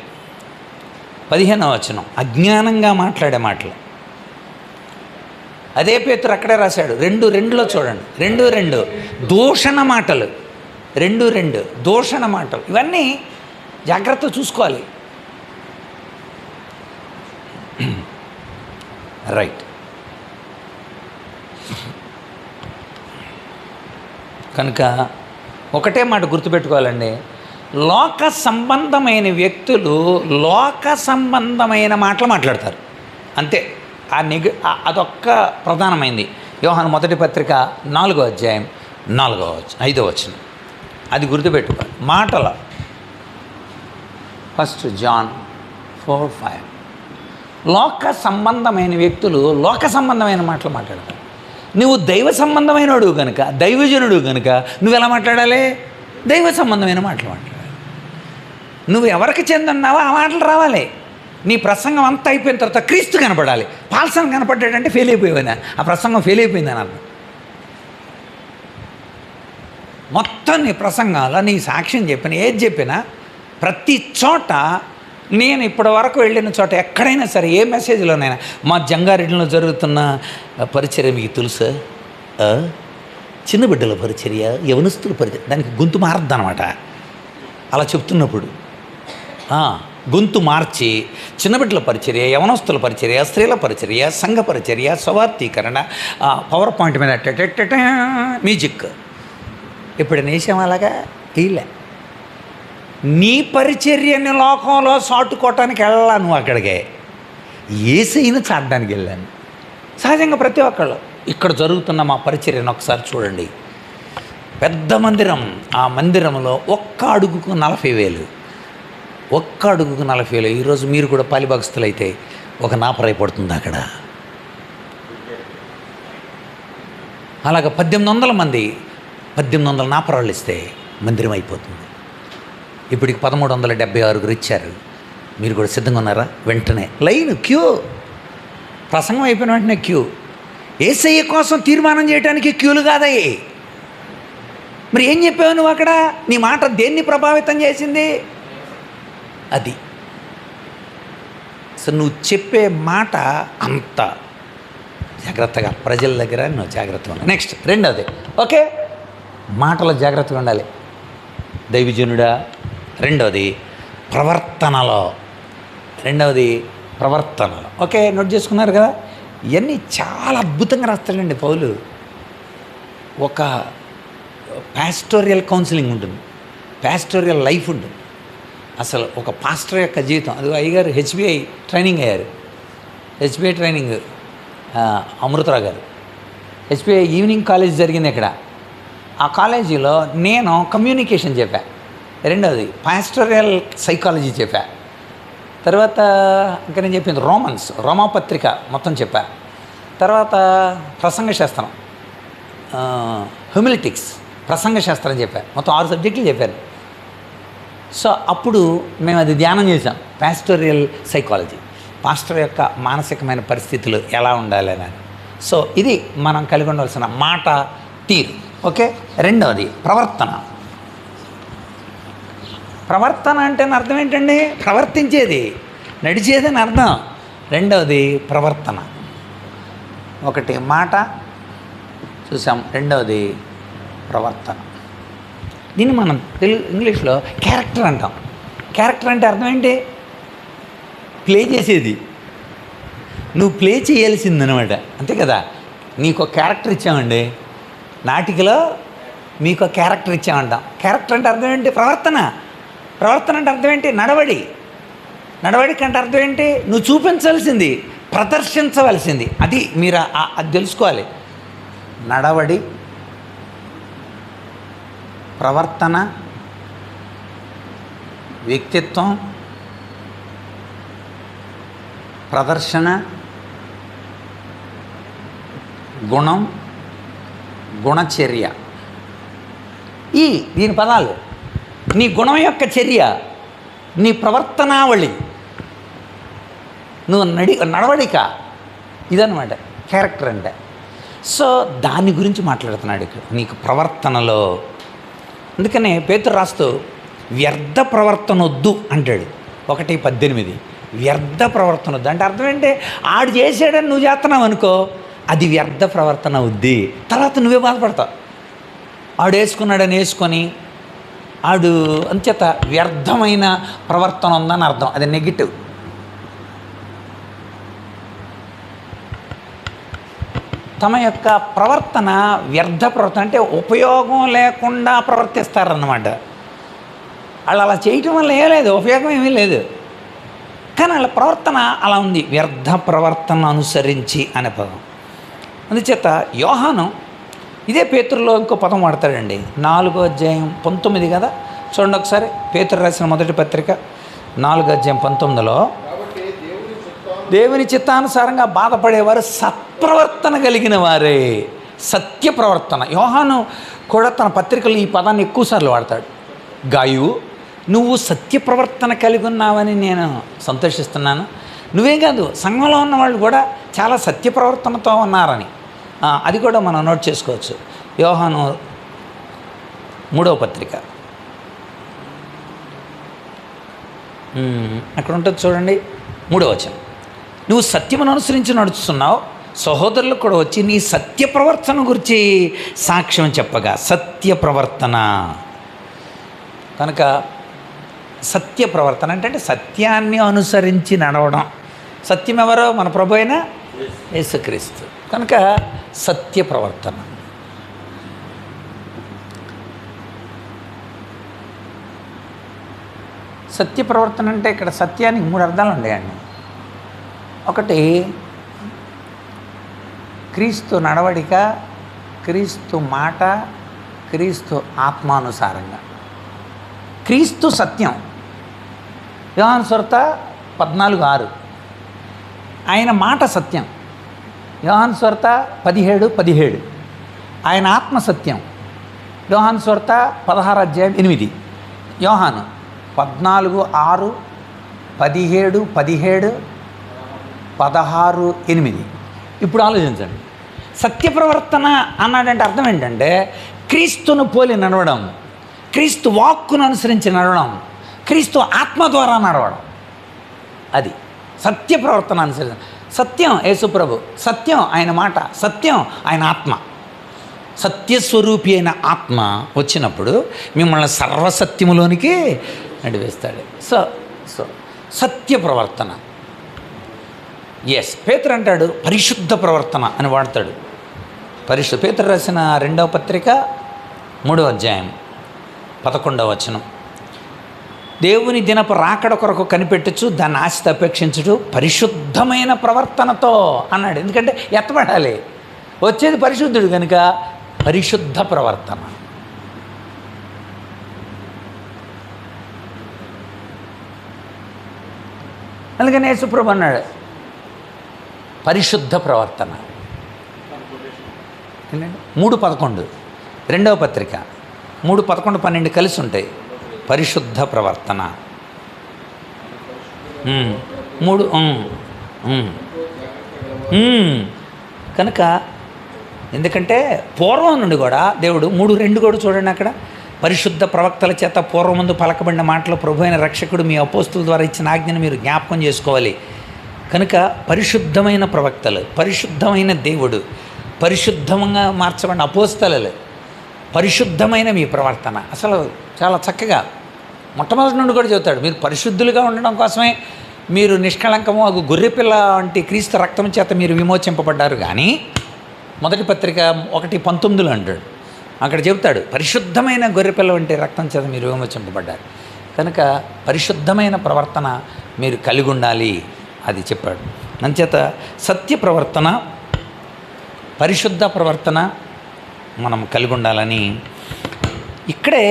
15వ వచనం. అజ్ఞానంగా మాట్లాడే మాటలు అదే పేతురు అక్కడే రాశాడు. 2:2లో చూడండి. 2:2 దూషణ మాటలు. 2:2 దూషణ మాటలు. ఇవన్నీ జాగ్రత్త చూసుకోవాలి. రైట్. కనుక ఒకటే మాట గుర్తుపెట్టుకోవాలండి, లోక సంబంధమైన వ్యక్తులు లోక సంబంధమైన మాటలు మాట్లాడతారు అంతే. అదొక్క ప్రధానమైంది. యోహాను మొదటి పత్రిక 4వ అధ్యాయం 5వ వచనం. అది గుర్తుపెట్టుకోవాలి. మాటల 1 జాన్ 4:5 లోక సంబంధమైన వ్యక్తులు లోక సంబంధమైన మాటలు మాట్లాడతారు. నువ్వు దైవ సంబంధమైనడు కనుక, దైవజనుడు కనుక నువ్వు ఎలా మాట్లాడాలి? దైవ సంబంధమైన మాటలు మాట్లాడాలి. నువ్వు ఎవరికి చెందున్నావో ఆ మాటలు రావాలి. నీ ప్రసంగం అంతా అయిపోయిన తర్వాత క్రీస్తు కనపడాలి. పాల్సన్ కనపడ్డాడంటే ఫెయిల్ అయిపోయావని, ఆ ప్రసంగం ఫెయిల్ అయిపోయిందని అర్థం. మొత్తం నీ ప్రసంగాల్లో నీ సాక్ష్యం చెప్పిన ఏది చెప్పినా ప్రతి చోట, నేను ఇప్పటి వరకు వెళ్ళిన చోట ఎక్కడైనా సరే ఏ మెసేజ్లోనైనా మా జంగారెడ్డిలో జరుగుతున్న పరిచర్య మీకు తెలుసా, చిన్న బిడ్డల పరిచర్య, యవనస్తుల పరిచర్య, దానికి గొంతు మారద్దు అనమాట. అలా చెప్తున్నప్పుడు గొంతు మార్చి చిన్నబిడ్డల పరిచర్య, యవనస్తుల పరిచర్య, స్త్రీల పరిచర్య, సంఘ పరిచర్య, స్వార్థీకరణ, పవర్ పాయింట్ మీద మ్యూజిక్. ఇప్పుడు నేసాం అలాగా ఇలా. నీ పరిచర్యని లోకంలో చాటుకోవటానికి వెళ్ళా, నువ్వు అక్కడికే ఏసైనా చాటడానికి వెళ్ళాను. సహజంగా ప్రతి ఒక్కళ్ళు ఇక్కడ జరుగుతున్న మా పరిచర్యను ఒకసారి చూడండి. పెద్ద మందిరం, ఆ మందిరంలో ఒక్క అడుగుకు 40,000, ఒక్క అడుగుకు 40,000. ఈరోజు మీరు కూడా పాలిభాగస్తులు అయితే ఒక నాపరై పడుతుంది అక్కడ. అలాగ 1800 మంది 1800 నాపరాళ్ళు ఇస్తే మందిరం అయిపోతుంది. ఇప్పటికి 1376 ఇచ్చారు. మీరు కూడా సిద్ధంగా ఉన్నారా? వెంటనే లైన్, క్యూ. ప్రసంగం అయిపోయిన వెంటనే క్యూ. యేసయ్య కోసం తీర్మానం చేయడానికి క్యూలు కాదయ్యి. మరి ఏం చెప్పావు నువ్వు అక్కడ? నీ మాట దేన్ని ప్రభావితం చేసింది? అది. సో నువ్వు చెప్పే మాట అంత జాగ్రత్తగా ప్రజల దగ్గర నువ్వు జాగ్రత్తగా ఉండాలి. నెక్స్ట్ రెండవది, ఓకే, మాటలో జాగ్రత్తగా ఉండాలి దైవజనుడా. రెండవది ప్రవర్తనలో, ఓకే, నోట్ చేసుకున్నారు కదా. ఇవన్నీ చాలా అద్భుతంగా రాస్తాడండి పౌలు. ఒక పాస్టోరియల్ కౌన్సిలింగ్ ఉంటుంది, పాస్టోరియల్ లైఫ్ ఉంటుంది. అసలు ఒక పాస్టర్ యొక్క జీవితం. అది అయ్యగారు హెచ్బిఐ ట్రైనింగ్ అయ్యారు. హెచ్బిఐ ట్రైనింగ్ అమృతరావు గారు. హెచ్బిఐ ఈవినింగ్ కాలేజ్ జరిగింది ఇక్కడ. ఆ కాలేజీలో నేను కమ్యూనికేషన్ చెప్పా. రెండవది పాస్టోరియల్ సైకాలజీ చెప్పా. తర్వాత ఇంకా నేను చెప్పింది రోమాపత్రిక మొత్తం చెప్పా. తర్వాత ప్రసంగ శాస్త్రం, హ్యూమిలిటిక్స్, ప్రసంగ శాస్త్రం చెప్పా. మొత్తం 6 సబ్జెక్టులు చెప్పాను. సో అప్పుడు మేము అది ధ్యానం చేసాం. పాస్టోరియల్ సైకాలజీ, పాస్టర్ యొక్క మానసికమైన పరిస్థితులు ఎలా ఉండాలి అని. సో ఇది మనం కలిగి ఉండవలసిన మాట తీరు. ఓకే. రెండవది ప్రవర్తన అంటే అర్థం ఏంటండి? ప్రవర్తించేది, నడిచేది అని అర్థం. రెండవది ప్రవర్తన. ఒకటి మాట చూసాం, రెండవది ప్రవర్తన. దీన్ని మనం ఇంగ్లీష్లో క్యారెక్టర్ అంటాం. క్యారెక్టర్ అంటే అర్థం ఏంటి? ప్లే చేసేది, నువ్వు ప్లే చేయాల్సిందనమాట, అంతే కదా. నీకు ఒక క్యారెక్టర్ ఇచ్చామండి, నాటికలో మీకు క్యారెక్టర్ ఇచ్చామంటాం. క్యారెక్టర్ అంటే అర్థం ఏంటి? ప్రవర్తన. ప్రవర్తన అంటే అర్థం ఏంటి? నడవడిక అంటే అర్థం ఏంటి? నువ్వు చూపించాల్సింది, ప్రదర్శించవలసింది. అది మీరు అది తెలుసుకోవాలి. నడవడి, ప్రవర్తన, వ్యక్తిత్వం, ప్రదర్శన, గుణం, గుణచర్య. దీని పదాలు. నీ గుణం యొక్క చర్య, నీ ప్రవర్తనావళి, నువ్వు నడవడిక, ఇదన్నమాట క్యారెక్టర్ అంటే. సో దాని గురించి మాట్లాడుతున్నాడు ఇక్కడ, నీకు ప్రవర్తనలో. అందుకనే పేతురు రాస్తూ వ్యర్థ ప్రవర్తన వద్దు అంటాడు. 1:18 వ్యర్థ ప్రవర్తన వద్దు అంటే అర్థం ఏంటి? ఆడు చేసాడని నువ్వు చేస్తున్నావు అనుకో, అది వ్యర్థ ప్రవర్తన వద్ది. తర్వాత నువ్వే బాధపడతావు. ఆడు వేసుకున్నాడని వేసుకొని ఆడు అంచేత వ్యర్థమైన ప్రవర్తన ఉందని అర్థం. అది నెగిటివ్. తమ యొక్క ప్రవర్తన వ్యర్థ ప్రవర్తన అంటే ఉపయోగం లేకుండా ప్రవర్తిస్తారన్నమాట. వాళ్ళు అలా చేయటం వల్ల ఏం లేదు, ఉపయోగం ఏమీ లేదు, కానీ వాళ్ళ ప్రవర్తన అలా ఉంది. వ్యర్థ ప్రవర్తన అనుసరించి అనే పదం. అందుచేత యోహాను ఇదే పేతురులో ఇంకో పదం వాడతాడండి. 4:19 కదా, చూడండి ఒకసారి. పేతురు రాసిన మొదటి పత్రిక 4:19లో దేవుని చిత్తానుసారంగా బాధపడేవారు సత్ప్రవర్తన కలిగిన వారే. సత్య ప్రవర్తన. యోహాను కూడా తన పత్రికలు ఈ పదాన్ని ఎక్కువసార్లు వాడతాడు. గాయు, నువ్వు సత్య ప్రవర్తన కలిగి ఉన్నావని నేను సంతోషిస్తున్నాను. నువ్వే కాదు, సంఘంలో ఉన్న వాళ్ళు కూడా చాలా సత్య ప్రవర్తనతో ఉన్నారని. అది కూడా మనం నోట్ చేసుకోవచ్చు. యోహాను 3వ పత్రిక అక్కడ ఉంటుంది చూడండి, 3వ వచనం. నువ్వు సత్యమును అనుసరించి నడుస్తున్నావు, సహోదరులు కూడా వచ్చి నీ సత్య ప్రవర్తన గురించి సాక్ష్యం చెప్పగా. సత్య ప్రవర్తన కనుక సత్య ప్రవర్తన అంటే సత్యాన్ని అనుసరించి నడవడం. సత్యం ఎవరో? మన ప్రభు అయిన యేసుక్రీస్తు. కనుక సత్య ప్రవర్తన. సత్య ప్రవర్తన అంటే ఇక్కడ సత్యానికి 3 అర్థాలు ఉన్నాయండి. ఒకటి క్రీస్తు నడవడిక, క్రీస్తు మాట, క్రీస్తు ఆత్మానుసారంగా. క్రీస్తు సత్యం. యోహాను సువార్త 14:6. ఆయన మాట సత్యం. యోహాను సువార్త 17:17. ఆయన ఆత్మ సత్యం. యోహాను సువార్త 16:8. యోహాను 14:6, 17:17, 16:8. ఇప్పుడు ఆలోచించండి. సత్య ప్రవర్తన అన్నాడంటే అర్థం ఏంటంటే క్రీస్తును పోలి నడవడం, క్రీస్తు వాక్కును అనుసరించి నడవడం, క్రీస్తు ఆత్మ ద్వారా నడవడం. అది సత్య ప్రవర్తన అనుసరించి. సత్యం యేసుప్రభు, సత్యం ఆయన మాట, సత్యం ఆయన ఆత్మ. సత్యస్వరూపి అయిన ఆత్మ వచ్చినప్పుడు మిమ్మల్ని సర్వసత్యములోనికి నడివేస్తాడు. సో సత్య ప్రవర్తన. పేతురు అంటాడు పరిశుద్ధ ప్రవర్తన అని వాడతాడు. పేతురు రాసిన 2వ పత్రిక 3వ అధ్యాయం 11వ వచనం. దేవుని దినపు రాకడ కొరకు కనిపెట్టచ్చు, దాన్ని ఆశ అపేక్షించుడు పరిశుద్ధమైన ప్రవర్తనతో అన్నాడు. ఎందుకంటే ఎత్తబడాలి, వచ్చేది పరిశుద్ధుడు కనుక పరిశుద్ధ ప్రవర్తన. అందుకని యేసుప్రభు అన్నాడు పరిశుద్ధ ప్రవర్తన. 3:11 2వ పత్రిక 3:11, 12 కలిసి ఉంటాయి. పరిశుద్ధ ప్రవర్తన 3. కనుక ఎందుకంటే పూర్వం నుండి కూడా దేవుడు 3:2 కూడా చూడండి అక్కడ. పరిశుద్ధ ప్రవక్తల చేత పూర్వముందు పలకబడిన మాటలు ప్రభు అయిన రక్షకుడు మీ అపోస్తుల ద్వారా ఇచ్చిన ఆజ్ఞను మీరు జ్ఞాపకం చేసుకోవాలి. కనుక పరిశుద్ధమైన ప్రవక్తలు, పరిశుద్ధమైన దేవుడు, పరిశుద్ధంగా మార్చబడిన అపోస్తలు, పరిశుద్ధమైన మీ ప్రవర్తన. అసలు చాలా చక్కగా మొట్టమొదటి నుండి కూడా చెబుతాడు, మీరు పరిశుద్ధులుగా ఉండడం కోసమే మీరు నిష్కళంకము గొర్రెపిల్ల వంటి క్రీస్తు రక్తం చేత మీరు విమోచింపబడ్డారు. కానీ మొదటి పత్రిక 1:19 అంటాడు అక్కడ చెబుతాడు, పరిశుద్ధమైన గొర్రెపిల్ల వంటి రక్తం చేత మీరు విమోచింపబడ్డారు కనుక పరిశుద్ధమైన ప్రవర్తన మీరు కలిగి ఉండాలి అది చెప్పాడు. అంచేత సత్య ప్రవర్తన, పరిశుద్ధ ప్రవర్తన మనం కలిగి ఉండాలని ఇక్కడే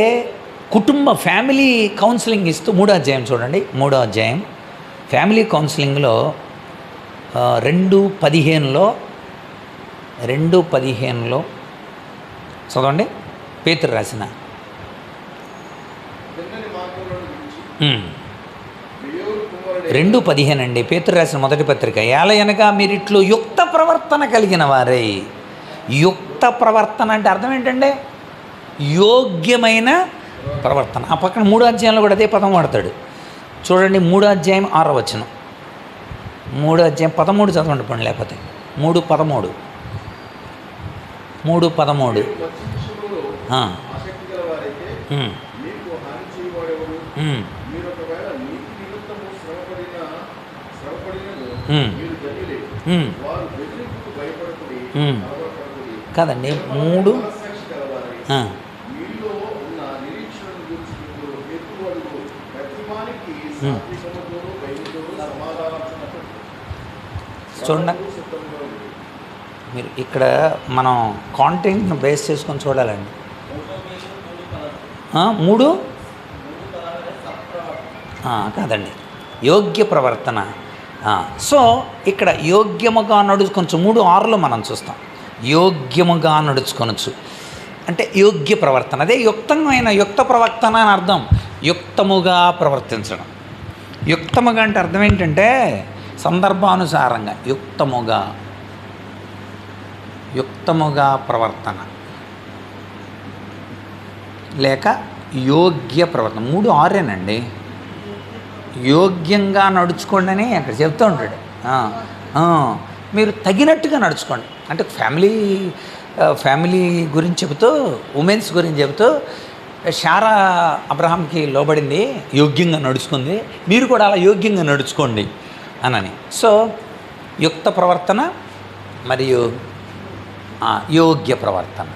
కుటుంబ ఫ్యామిలీ కౌన్సిలింగ్ ఇస్తూ 3వ అధ్యాయం చూడండి. 3వ అధ్యాయం ఫ్యామిలీ కౌన్సిలింగ్లో 2:15 చదవండి. పేతురు రాసిన 2:15 అండి. పేతురు రాసిన మొదటి పత్రిక. ఏలయనగా మీరిట్లు యుక్త ప్రవర్తన కలిగిన వారై. యుక్త ప్రవర్తన అంటే అర్థం ఏంటంటే యోగ్యమైన ప్రవర్తన. ఆ పక్కన 3వ అధ్యాయంలో కూడా అదే పదం వాడతాడు చూడండి. 3వ అధ్యాయం 6వ వచనం. 3వ అధ్యాయం 13 చదవండి పండి, లేకపోతే 3:13. 3:13 కాదండి. 3 చూడండి, మీరు ఇక్కడ మనం కాంటెంట్ను బేస్ చేసుకొని చూడాలండి. 3 కాదండి, యోగ్య ప్రవర్తన. సో ఇక్కడ యోగ్యముగా కొంచెం 3:6లో మనం చూస్తాం. యోగ్యముగా నడుచుకొనొచ్చు అంటే యోగ్య ప్రవర్తన. అదే యుక్త ప్రవర్తన అని అర్థం. యుక్తముగా ప్రవర్తించడం. యుక్తముగా అంటే అర్థం ఏంటంటే సందర్భానుసారంగా యుక్తముగా ప్రవర్తన లేక యోగ్య ప్రవర్తన. 3:6 యోగ్యంగా నడుచుకోండి అని అక్కడ చెప్తూ ఉంటాడు. మీరు తగినట్టుగా నడుచుకోండి అంటే ఫ్యామిలీ గురించి చెబుతూ, ఉమెన్స్ గురించి చెబుతూ, శారా అబ్రహాంకి లోబడింది, యోగ్యంగా నడుచుకుంది, మీరు కూడా అలా యోగ్యంగా నడుచుకోండి అనని. సో యుక్త ప్రవర్తన మరియు యోగ్య ప్రవర్తన,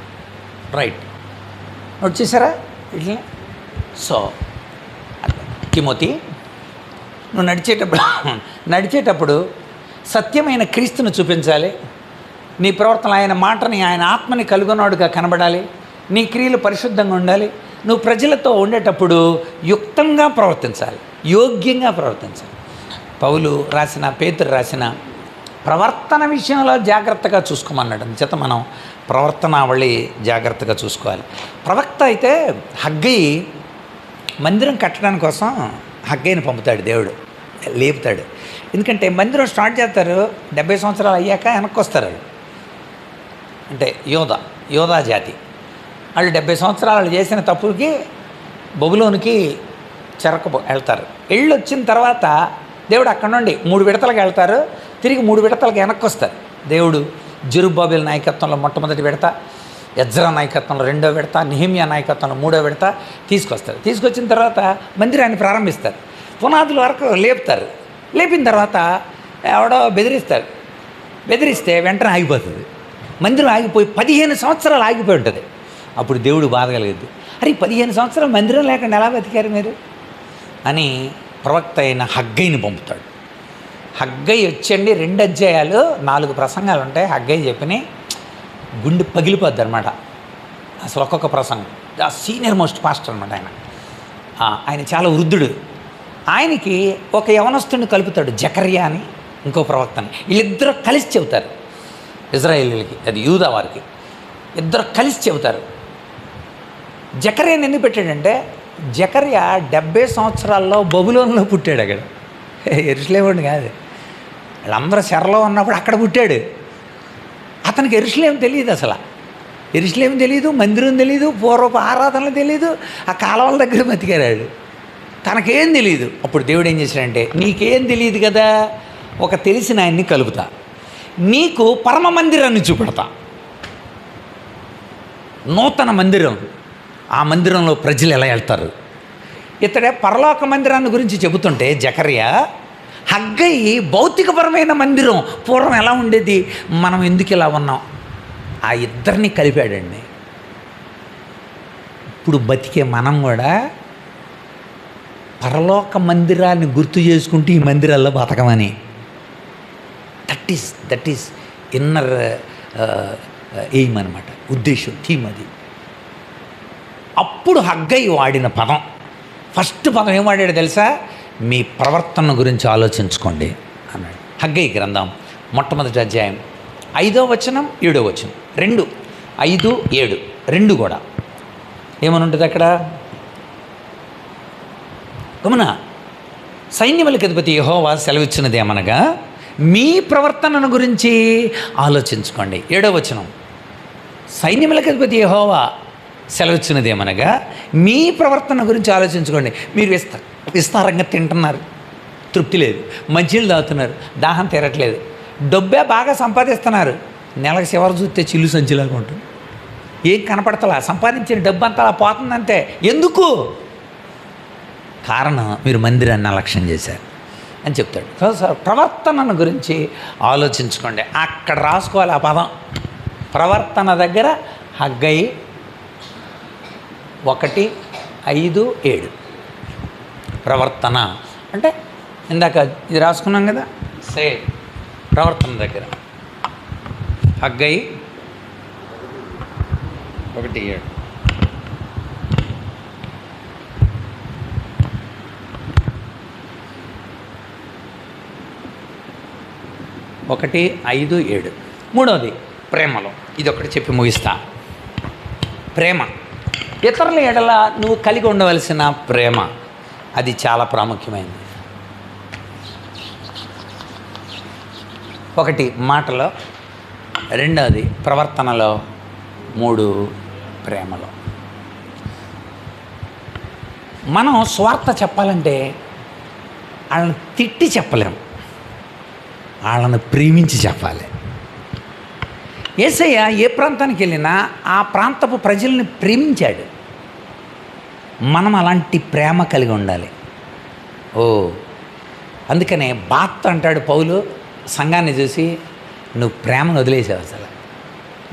రైట్. నోట్ చేశారా ఇట్లా? సో తిమోతి, నువ్వు నడిచేటప్పుడు సత్యమైన క్రీస్తును చూపించాలి. నీ ప్రవర్తన ఆయన మాటని, ఆయన ఆత్మని కలుగున్నాడుగా కనబడాలి. నీ క్రియలు పరిశుద్ధంగా ఉండాలి. నువ్వు ప్రజలతో ఉండేటప్పుడు యుక్తంగా ప్రవర్తించాలి, యోగ్యంగా ప్రవర్తించాలి. పేతురు రాసిన ప్రవర్తన విషయంలో జాగ్రత్తగా చూసుకోమన్నాడు. అందుచేత మనం ప్రవర్తనావళి జాగ్రత్తగా చూసుకోవాలి. ప్రవక్త అయితే హగ్గయి మందిరం కట్టడానికి కోసం హగ్గయిని పంపుతాడు, దేవుడు లేపుతాడు. ఎందుకంటే మందిరం స్టార్ట్ చేస్తారు, 70 సంవత్సరాలు అయ్యాక వెనక్కి వస్తారు. అంటే యోధా జాతి వాళ్ళు 70 సంవత్సరాలు చేసిన తప్పుకి బబులోనికి వెళ్తారు. వచ్చిన తర్వాత దేవుడు అక్కడ నుండి 3 విడతలకు వెళ్తారు, తిరిగి 3 విడతలకు వెనక్కి వస్తారు. దేవుడు జెరుబ్బాబెల్ నాయకత్వంలో మొట్టమొదటి విడత, ఎజ్రా నాయకత్వంలో 2వ విడత, నెహెమ్యా నాయకత్వంలో 3వ విడత తీసుకొస్తారు. తీసుకొచ్చిన తర్వాత మందిరాన్ని ప్రారంభిస్తారు. పునాదుల వరకు లేపుతారు. లేపిన తర్వాత ఎవడో బెదిరిస్తే వెంటనే ఆగిపోతుంది. మందిరం ఆగిపోయి 15 సంవత్సరాలు ఆగిపోయి ఉంటుంది. అప్పుడు దేవుడు బాధ కలిగింది, అరే 15 సంవత్సరాలు మందిరం లేకుండా ఎలా బతికారు మీరు అని ప్రవక్త అయిన హగ్గయిని పంపుతాడు. హగ్గయి వచ్చండి 2 అధ్యాయాలు 4 ప్రసంగాలు ఉంటాయి. హగ్గయి చెప్పిన గుండె పగిలిపోద్ది అనమాట. అసలు ఒక్కొక్క ప్రసంగం. సీనియర్ మోస్ట్ పాస్టర్ అనమాట ఆయన చాలా వృద్ధుడు. ఆయనకి ఒక యవనస్తుని కలుపుతాడు, జకర్యా అని ఇంకో ప్రవక్తని. వీళ్ళిద్దరూ కలిసి చెబుతారు ఇజ్రాయేలీలకి, అది యూదా వారికి. ఇద్దరు కలిసి చెబుతారు. జకర్యాని ఎందుకు పెట్టాడంటే జకర్యా 70 సంవత్సరాల్లో బబులోన్లో పుట్టాడు. అక్కడ యెరూషలేము కాదు, వాళ్ళందరూ చెరలో ఉన్నప్పుడు అక్కడ పుట్టాడు. అతనికి యెరూషలేము తెలియదు, అసలు యెరూషలేము తెలియదు, మందిరం తెలియదు, పూర్వపు ఆరాధనలు తెలియదు, ఆ కాలువల దగ్గర బతికారాడు, తనకేం తెలియదు. అప్పుడు దేవుడు ఏం చేశాడంటే, నీకేం తెలియదు కదా, ఒక తెలిసిన ఆయన్ని కలుపుతా, నీకు పరమ మందిరాన్ని చూపెడతా, నూతన మందిరం, ఆ మందిరంలో ప్రజలు ఎలా వెళ్తారు. ఇతడే పరలోక మందిరాన్ని గురించి చెబుతుంటే జకర్యా, హగ్గయి భౌతికపరమైన మందిరం పూర్వం ఎలా ఉండేది, మనం ఎందుకు ఇలా ఉన్నాం, ఆ ఇద్దరిని కలిపాడండి. ఇప్పుడు బతికే మనం కూడా పరలోక మందిరాన్ని గుర్తు చేసుకుంటూ ఈ మందిరాల్లో బతకమని. దట్ ఈస్ ఇన్నర్ ఎయిమ్ అనమాట, ఉద్దేశం, థీమ్ అది. అప్పుడు హగ్గై వాడిన పదం, ఫస్ట్ పదం ఏం వాడాడు తెలుసా? మీ ప్రవర్తన గురించి ఆలోచించుకోండి అన్నాడు. హగ్గై గ్రంథం మొట్టమొదటి అధ్యాయం 5వ వచనం 7వ వచనం, 2, 5, 7 2 కూడా ఏమని ఉంటుంది అక్కడ? గమన, సైన్యములకు అధిపతి యెహోవా సెలవిచ్చినది ఏమనగా మీ ప్రవర్తనను గురించి ఆలోచించుకోండి. 7వ వచనం, సైన్యములకు అధిపతి యెహోవా సెలవిచ్చినది ఏమనగా మీ ప్రవర్తన గురించి ఆలోచించుకోండి. మీరు విస్తారంగా తింటున్నారు, తృప్తి లేదు, మంచినీళ్ళు తాగుతున్నారు, దాహం తీరట్లేదు, డబ్బే బాగా సంపాదిస్తున్నారు, నెలకు చివరి చూస్తే చిల్లు సంచిలాగా ఉంటుంది, ఏం కనపడతలా, సంపాదించిన డబ్బు అంతా అలా పోతుందంతే. ఎందుకు? కారణం మీరు మందిరాన్ని అలక్ష్యం చేశారు అని చెప్తాడు. సో ప్రవర్తనను గురించి ఆలోచించుకోండి. అక్కడ రాసుకోవాలి ఆ పదం. ప్రవర్తన దగ్గర హగ్గై 1, 5, 7 ప్రవర్తన అంటే ఇందాక ఇది రాసుకున్నాం కదా, ప్రవర్తన దగ్గర హగ్గై 1, 7. ఒకటి 5, 7. మూడవది ప్రేమలో, ఇది ఒకటి చెప్పి ముగిస్తా. ప్రేమ, ఇతరుల ఎడల నువ్వు కలిగి ఉండవలసిన ప్రేమ, అది చాలా ప్రాముఖ్యమైనది. 1 మాటలో, 2వది ప్రవర్తనలో, 3 ప్రేమలో. మనం స్వార్థ చెప్పాలంటే వాళ్ళని తిట్టి చెప్పలేము, వాళ్ళని ప్రేమించి చెప్పాలి. యేసయ్య ఏ ప్రాంతానికి వెళ్ళినా ఆ ప్రాంతపు ప్రజల్ని ప్రేమించాడు. మనం అలాంటి ప్రేమ కలిగి ఉండాలి. అందుకనే బాత్ అంటాడు పౌలు సంఘాన్ని చూసి, నువ్వు ప్రేమను వదిలేసావు, అసలు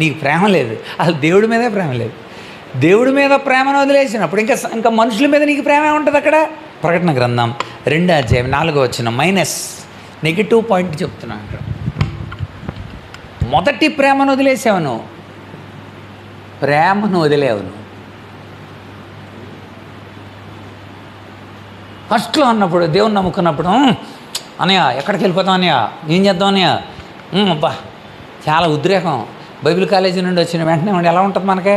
నీకు ప్రేమ లేదు, అసలు దేవుడి మీదే ప్రేమ లేదు. దేవుడి మీద ప్రేమను వదిలేసినప్పుడు ఇంకా మనుషుల మీద నీకు ప్రేమ ఉంటుంది. అక్కడ ప్రకటన గ్రంథం 2వ అధ్యాయం 4వ వచనం మైనస్ నెగిటివ్ పాయింట్ చెప్తున్నాను. అక్కడ మొదటి ప్రేమను వదిలేసావు నువ్వు, ప్రేమను వదిలేవు నువ్వు. ఫస్ట్లో ఉన్నప్పుడు దేవుని నమ్ముకున్నప్పుడు, అన్నయ్య ఎక్కడికి వెళ్ళిపోతాం అన్నయ్య, ఏం చేద్దాం అన్నయ్య, అబ్బా చాలా ఉద్రేకం. బైబిల్ కాలేజీ నుండి వచ్చిన వెంటనే ఉండి ఎలా ఉంటుంది మనకే,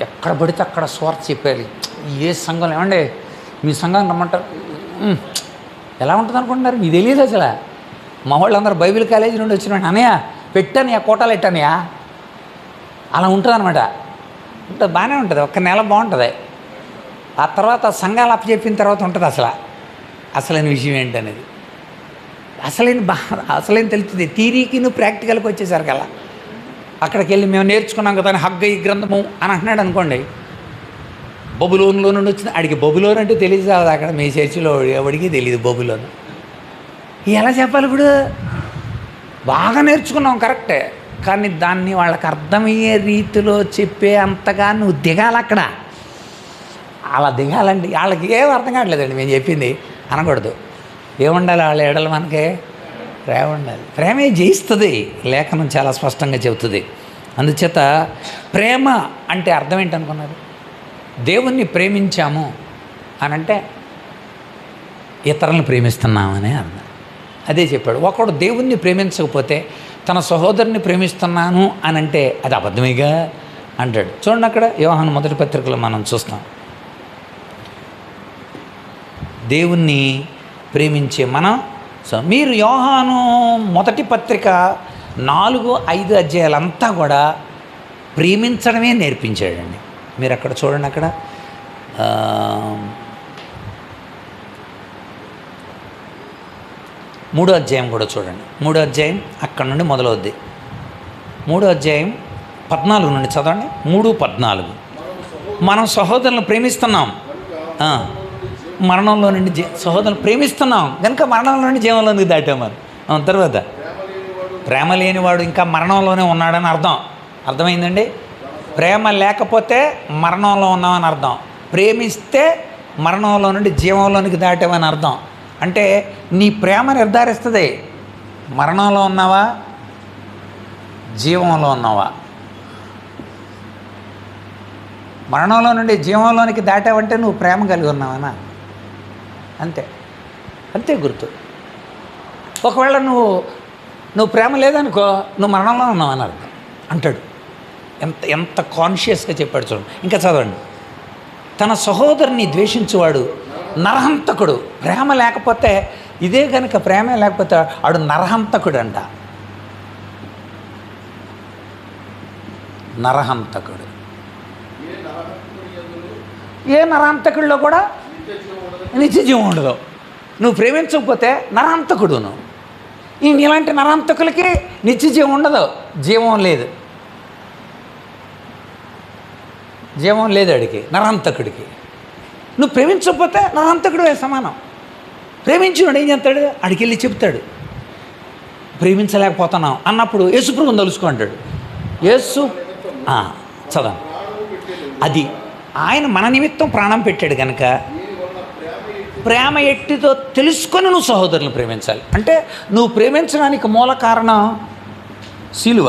ఎక్కడ పడితే అక్కడ స్వార్థ చెప్పాలి. ఏ సంఘం ఏమండి మీ సంఘం రమ్మంటారు, ఎలా ఉంటుంది అనుకుంటున్నారు, మీకు తెలియదు అసలు. మా వాళ్ళందరూ బైబిల్ కాలేజీ నుండి వచ్చిన వెంటనే అన్నయ్య పెట్టానయ్యా, కోటాలు పెట్టానయ్యా, అలా ఉంటుంది అనమాట. ఉంటుంది, బాగానే ఉంటుంది, 1 నెల బాగుంటుంది. ఆ తర్వాత సంఘాలు అప్పచెప్పిన తర్వాత ఉంటుంది అసలైన విషయం ఏంటనేది, అసలైన తెలుస్తుంది. థీరీకి నువ్వు ప్రాక్టికల్కి వచ్చేసరికి అలా అక్కడికి వెళ్ళి మేము నేర్చుకున్నాం కదా అని హగ్గై గ్రంథము అని అంటున్నాడు అనుకోండి. బబులోన్లో నుండి వచ్చింది, అడిగి బబులోన్ అంటే తెలియదు కాదు, అక్కడ మీ చర్చిలో ఎవడికి తెలియదు బబులోన్. ఎలా చెప్పాలి? ఇప్పుడు బాగా నేర్చుకున్నాం కరెక్టే, కానీ దాన్ని వాళ్ళకి అర్థమయ్యే రీతిలో చెప్పే అంతగా నువ్వు దిగాలి అక్కడ. అలా దిగాలండి, వాళ్ళకి ఏం అర్థం కావట్లేదండి మేము చెప్పింది అనకూడదు. ఏముండాలి వాళ్ళ ఎడలు మనకి? ప్రేమ ఉండాలి. ప్రేమే జయిస్తుంది, లేఖనం చాలా స్పష్టంగా చెబుతుంది. అందుచేత ప్రేమ అంటే అర్థం ఏంటనుకున్నారు? దేవుణ్ణి ప్రేమించాము అని అంటే ఇతరులను ప్రేమిస్తున్నామనే అర్థం. అదే చెప్పాడు. ఒకడు దేవుణ్ణి ప్రేమించకపోతే తన సహోదరుని ప్రేమిస్తున్నాను అని అంటే అది అబద్ధమేగా అంటాడు. చూడండి అక్కడ యోహాను మొదటి పత్రికలో మనం చూస్తాం, దేవుణ్ణి ప్రేమించే మనం. సో మీరు యోహాను మొదటి పత్రిక 4, 5 అధ్యాయాలంతా కూడా ప్రేమించడమే నేర్పించాడండి. మీరు అక్కడ చూడండి, అక్కడ 3వ అధ్యాయం కూడా చూడండి. 3వ అధ్యాయం అక్కడ నుండి మొదలవుద్ది. 3వ అధ్యాయం 14 నుండి చదవండి. 3:14 మనం సహోదరులను ప్రేమిస్తున్నాం, మరణంలో నుండి సహోదరులను ప్రేమిస్తున్నాం కనుక మరణంలో నుండి జీవంలోనికి దాటామని. తర్వాత ప్రేమ లేనివాడు ఇంకా మరణంలోనే ఉన్నాడని అర్థమైందండి. ప్రేమ లేకపోతే మరణంలో ఉన్నామని అర్థం, ప్రేమిస్తే మరణంలో నుండి జీవంలోనికి దాటామని అర్థం. అంటే నీ ప్రేమ నిర్ధారిస్తుంది మరణంలో ఉన్నావా జీవంలో ఉన్నావా. మరణంలో నుండి జీవంలోనికి దాటావంటే నువ్వు ప్రేమ కలిగి ఉన్నావనా, అంతే అంతే గుర్తు. ఒకవేళ నువ్వు ప్రేమ లేదనుకో నువ్వు మరణంలో ఉన్నావని అర్థం అంటాడు. ఎంత ఎంత కాన్షియస్గా చెప్పాడు చూడండి. ఇంకా చదవండి. తన సహోదరుని ద్వేషించువాడు నరహంతకుడు. ప్రేమ లేకపోతే, ఇదే కనుక ప్రేమే లేకపోతే వాడు నరహంతకుడు అంట. నరహంతకుడు. ఏ నరహంతకుడిలో కూడా నిత్యజీవం ఉండదు. నువ్వు ప్రేమించకపోతే నరహంతకుడు నువ్వు. ఇలాంటి నరహంతకులకి నిత్యజీవం ఉండదు, జీవం లేదు. జీవం లేదు అడిగి నరహంతకుడికి. నువ్వు ప్రేమించకపోతే నరహంతకుడు సమానం. ప్రేమించినాడు ఏం చేస్తాడు, అడికి వెళ్ళి చెప్తాడు ప్రేమించలేకపోతున్నావు అన్నప్పుడు యేసుప్రభుని తలుసుకో అంటాడు. యేసు చదవండి. అది ఆయన మన నిమిత్తం ప్రాణం పెట్టాడు కనుక ప్రేమ ఎట్టితో తెలుసుకొని నువ్వు సహోదరులను ప్రేమించాలి. అంటే నువ్వు ప్రేమించడానికి మూల కారణం సిలువ.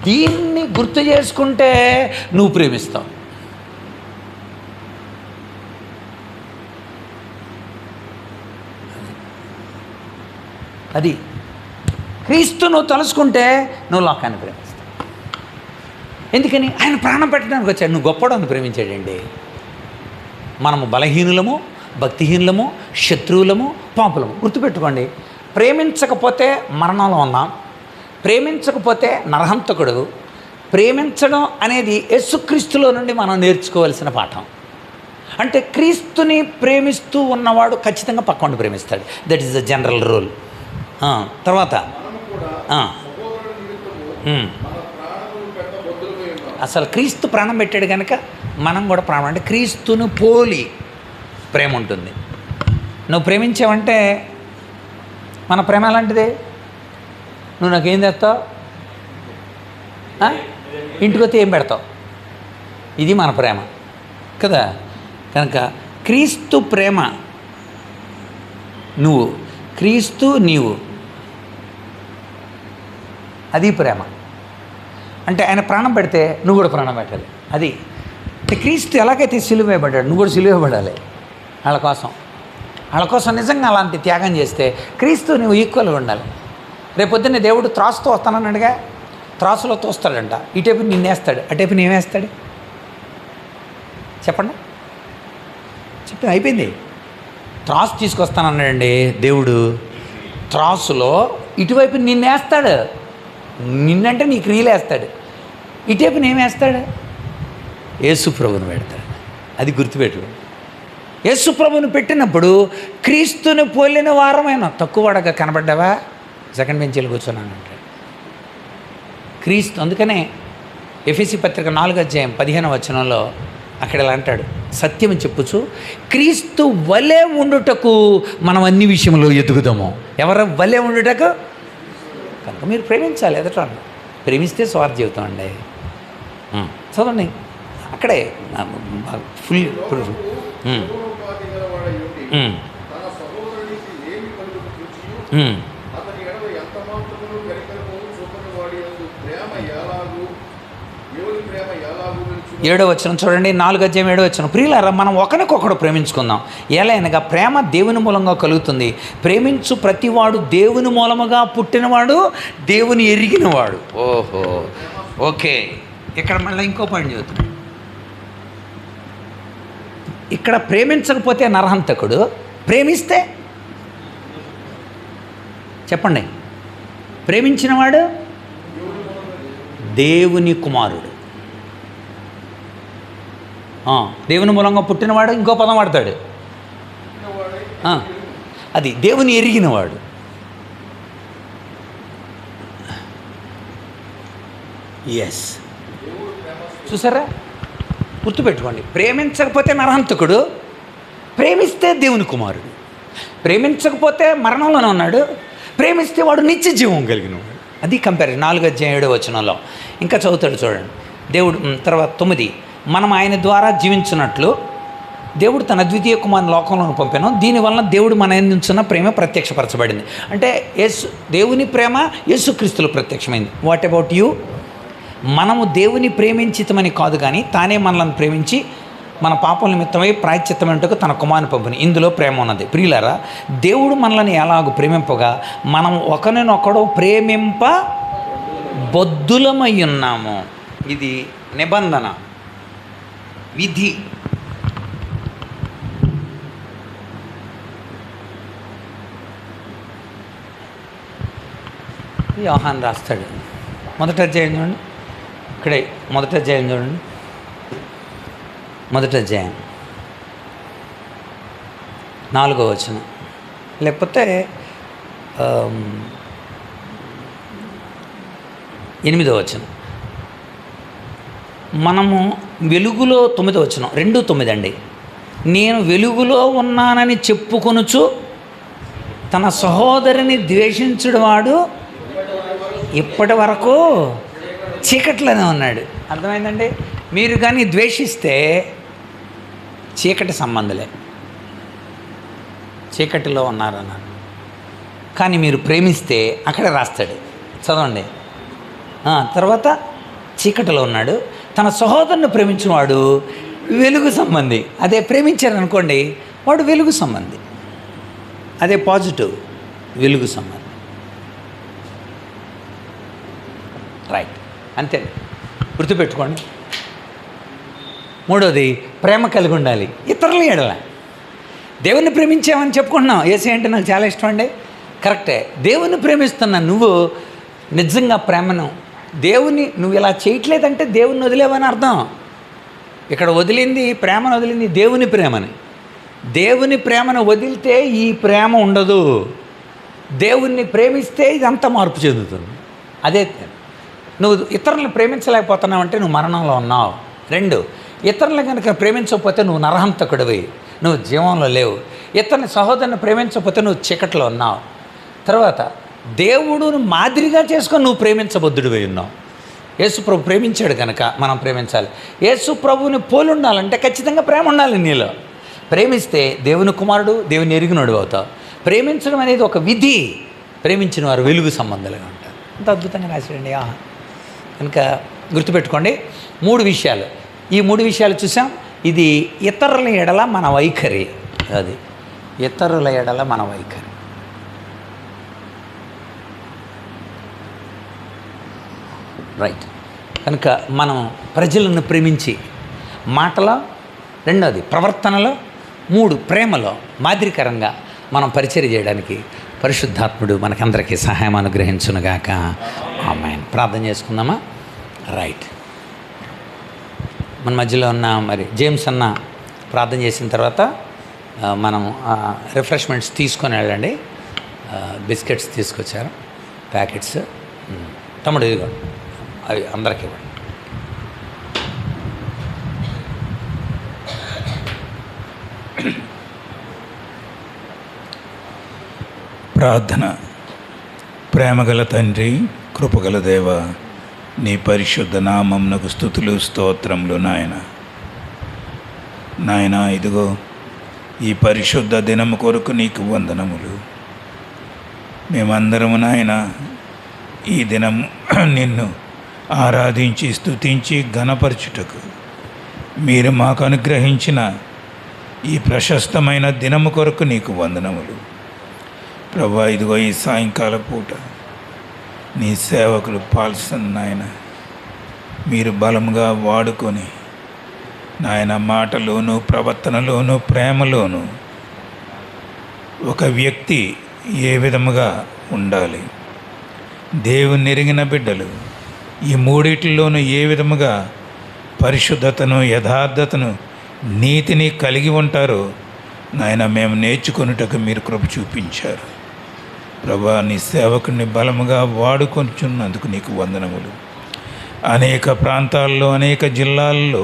దీన్ని గుర్తు చేసుకుంటే నువ్వు ప్రేమిస్తావు. అది క్రీస్తు నువ్వు తలుసుకుంటే నువ్వు లోకాన్ని ప్రేమిస్తావు. ఎందుకని ఆయన ప్రాణం పెట్టడానికి వచ్చాడు. నువ్వు గొప్పవాడిని ప్రేమించాడండి. మనము బలహీనులము, భక్తిహీనులము, శత్రువులము, పాపులము. గుర్తుపెట్టుకోండి. ప్రేమించకపోతే మరణంలో ఉన్నాం, ప్రేమించకపోతే నరహంతకుడు. ప్రేమించడం అనేది యేసుక్రీస్తులో నుండి మనం నేర్చుకోవాల్సిన పాఠం. అంటే క్రీస్తుని ప్రేమిస్తూ ఉన్నవాడు ఖచ్చితంగా పక్కవాడిని ప్రేమిస్తాడు. That is the general rule. తర్వాత అసలు క్రీస్తు ప్రాణం పెట్టాడు కనుక మనం కూడా ప్రాణం, అంటే క్రీస్తును పోలి ప్రేమ ఉంటుంది. నువ్వు ప్రేమించావంటే మన ప్రేమ ఎలాంటిది? నువ్వు నాకేం తెస్తావు, ఇంటికి వస్తే ఏం పెడతావు, ఇది మన ప్రేమ కదా. కనుక క్రీస్తు ప్రేమ, నువ్వు క్రీస్తు నీవు, అది ప్రేమ. అంటే ఆయన ప్రాణం పెడితే నువ్వు కూడా ప్రాణం పెట్టాలి. అది క్రీస్తు ఎలాగైతే సిలువేయబడ్డాడు నువ్వు కూడా సిలువేయబడాలి వాళ్ళ కోసం నిజంగా అలాంటి త్యాగం చేస్తే క్రీస్తు నువ్వు ఈక్వల్గా ఉండాలి. రేపొద్దున్నే దేవుడు త్రాసుతో వస్తానన్నాడుగా, త్రాసులో తోస్తాడంట. ఇటేపు నిన్నేస్తాడు, అటేపు నేమేస్తాడు చెప్పండి. అయిపోయింది. త్రాసు తీసుకొస్తానన్నాడండి దేవుడు. త్రాసులో ఇటువైపు నిన్నేస్తాడు, నిన్నంటే నీ క్రియలు వేస్తాడు. ఇటేపు నేమేస్తాడు, యేసుప్రభుని పెడతాడు. అది గుర్తుపెట్టు. యేసుప్రభుని పెట్టినప్పుడు క్రీస్తుని పోలిన వారమైన తక్కువ వాడగా కనబడ్డావా, సెకండ్ బెంచీలు కూర్చున్నాను అంటాడు క్రీస్తు. అందుకనే ఎఫెసీ పత్రిక 4:15 అక్కడ ఇలా అంటాడు, సత్యం చెప్పుచు క్రీస్తు వలె ఉండుటకు మనం అన్ని విషయంలో ఎదుగుదాము. ఎవరు వలె ఉండుటకు? కనుక మీరు ప్రేమించాలి. ఎదట ప్రేమిస్తే స్వార్థ జీవితం అండి. చదవండి అక్కడే ఫుల్. ఏడో వచనం చూడండి, 4:7 ప్రియులారా మనం ఒకరికొకడు ప్రేమించుకుందాం. ఎలా అనగా ప్రేమ దేవుని మూలంగా కలుగుతుంది. ప్రేమించు ప్రతివాడు దేవుని మూలముగా పుట్టినవాడు, దేవుని ఎరిగినవాడు. ఓహో, ఓకే. ఇక్కడ మళ్ళీ ఇంకో పాయింట్ చదువుతున్నాడు. ఇక్కడ ప్రేమించకపోతే నరహంతకుడు, ప్రేమిస్తే చెప్పండి ప్రేమించినవాడు దేవుని కుమారుడు. దేవుని మూలంగా పుట్టినవాడు ఇంకో పదం వాడతాడు, అది దేవుని ఎరిగినవాడు. ఎస్, చూసారా? గుర్తుపెట్టుకోండి. ప్రేమించకపోతే నరహంతకుడు, ప్రేమిస్తే దేవుని కుమారుడు. ప్రేమించకపోతే మరణంలోనే ఉన్నాడు, ప్రేమిస్తే వాడు నిత్య జీవం కలిగినవాడు. అది కంపారిజన్ 4:7 ఇంకా చదువుతాడు చూడండి. దేవుడు తర్వాత 9, మనం ఆయన ద్వారా జీవించున్నట్లు దేవుడు తన ద్వితీయ కుమారుని లోకంలోకి పంపాను, దీనివల్ల దేవుడు మన ఎందున్న ప్రేమ ప్రత్యక్షపరచబడింది. అంటే దేవుని ప్రేమ యేసుక్రీస్తులో ప్రత్యక్షమైంది. What about you? మనము దేవుని ప్రేమించితమని కాదు, కానీ తానే మనల్ని ప్రేమించి మన పాపల నిమిత్తమై ప్రాయశ్చిత్తమంటకు తన కుమారుని పంపిణీ. ఇందులో ప్రేమ ఉన్నది. ప్రియులారా, దేవుడు మనల్ని ఎలాగో ప్రేమింపగా మనం ఒకరినొకడు ప్రేమింప బొద్దులమై ఉన్నాము. ఇది నిబంధన, విధి. యోహాన్ రాస్తాడు, మొదట అధ్యాయం చూడండి, ఇక్కడే మొదట అధ్యాయం చూడండి, మొదట అధ్యాయం 4వ లేకపోతే 8వ. మనము వెలుగులో 9వ, 2:9 అండి. నేను వెలుగులో ఉన్నానని చెప్పుకొనుచు తన సహోదరిని ద్వేషించుడువాడు ఇప్పటి వరకు చీకట్లోనే ఉన్నాడు. అర్థమైందండి? మీరు కానీ ద్వేషిస్తే చీకటి సంబంధులే, చీకటిలో ఉన్నారన్నారు. కానీ మీరు ప్రేమిస్తే అక్కడే రాస్తాడు, చదవండి. తర్వాత చీకటిలో ఉన్నాడు, తన సహోదరుని ప్రేమించిన వాడు వెలుగు సంబంధి. అదే ప్రేమించారనుకోండి, వాడు వెలుగు సంబంధి. అదే పాజిటివ్, వెలుగు సంబంధి. రైట్, అంతే, గుర్తుపెట్టుకోండి. 3వది, ప్రేమ కలిగి ఉండాలి ఇతరుల ఎడల. దేవుని ప్రేమించామని చెప్పుకుంటున్నాం. యేసయ్య అంటే నాకు చాలా ఇష్టం అండి, కరెక్టే. దేవుని ప్రేమిస్తున్నా నువ్వు నిజంగా ప్రేమను దేవుని నువ్వు ఇలా చేయట్లేదంటే దేవుని వదిలేవని అర్థం. ఇక్కడ వదిలింది ప్రేమను, వదిలింది దేవుని ప్రేమని. దేవుని ప్రేమను వదిలితే ఈ ప్రేమ ఉండదు. దేవుణ్ణి ప్రేమిస్తే ఇదంతా మార్పు చెందుతుంది. అదే, నువ్వు ఇతరులను ప్రేమించలేకపోతున్నావు అంటే నువ్వు మరణంలో ఉన్నావు. 2, ఇతరులను కనుక ప్రేమించకపోతే నువ్వు నరహంతకుడివి, నువ్వు జీవంలో లేవు. ఇతరుని సహోదరుని ప్రేమించకపోతే నువ్వు చీకట్లో ఉన్నావు. తర్వాత దేవుడును మాదిరిగా చేసుకొని నువ్వు ప్రేమించబద్దుడివై ఉన్నావు. యేసు ప్రభు ప్రేమించాడు కనుక మనం ప్రేమించాలి. యేసు ప్రభువుని పోలి ఉండాలంటే ఖచ్చితంగా ప్రేమ ఉండాలి నీలో. ప్రేమిస్తే దేవుని కుమారుడు, దేవుని ఎరిగినోడు అవుతావు. ప్రేమించడం అనేది ఒక విధి. ప్రేమించిన వారు వెలుగు సంబంధాలుగా ఉంటారు. అంత అద్భుతంగా రాశాడండి. కనుక గుర్తుపెట్టుకోండి 3 విషయాలు. ఈ 3 విషయాలు చూసాం. ఇది ఇతరుల ఎడల మన వైఖరి. అది ఇతరుల ఎడల మన వైఖరి. రైట్. కనుక మనం ప్రజలను ప్రేమించి మాటలో, 2వది ప్రవర్తనలో, 3 ప్రేమలో మాదిరికరంగా మనం పరిచర్య చేయడానికి పరిశుద్ధాత్ముడు మనకందరికీ సహాయం అనుగ్రహించునుగాక. ఆమేన్. ప్రార్థన చేసుకుందామా? రైట్. మన మధ్యలో ఉన్న మరి జేమ్స్ అన్న ప్రార్థన చేసిన తర్వాత మనం రిఫ్రెష్మెంట్స్ తీసుకొని వెళ్ళండి. బిస్కెట్స్ తీసుకొచ్చారు, ప్యాకెట్స్. తమ్ముడు ఇదిగో, అవి అందరికీ ఇవ్వండి. ప్రార్థన. ప్రేమగల తండ్రి, కృపగల దేవ, నీ పరిశుద్ధ నామమునకు స్తుతులు స్తోత్రములు. నాయన ఇదిగో ఈ పరిశుద్ధ దినము కొరకు నీకు వందనములు. మేమందరము నాయన ఈ దినము నిన్ను ఆరాధించి స్తుతించి ఘనపరచుటకు మీరు మాకు అనుగ్రహించిన ఈ ప్రశస్తమైన దినము కొరకు నీకు వందనములు. ప్రభా, ఇదిగో ఈ సాయంకాల పూట నీ సేవకులు పాల్సన్ నాయన మీరు బలముగా వాడుకొని నాయన మాటలోను, ప్రవర్తనలోను, ప్రేమలోను ఒక వ్యక్తి ఏ విధముగా ఉండాలి, దేవుని ఎరిగిన బిడ్డలు ఈ మూడిటిలోనూ ఏ విధముగా పరిశుద్ధతను, యథార్థతను, నీతిని కలిగి ఉంటారో నాయన మేము నేర్చుకొనుటకు మీరు కృప చూపించారు. ప్రభా, నీ సేవకుని బలముగా వాడుకొంచున్నందుకు నీకు వందనములు. అనేక ప్రాంతాల్లో, అనేక జిల్లాల్లో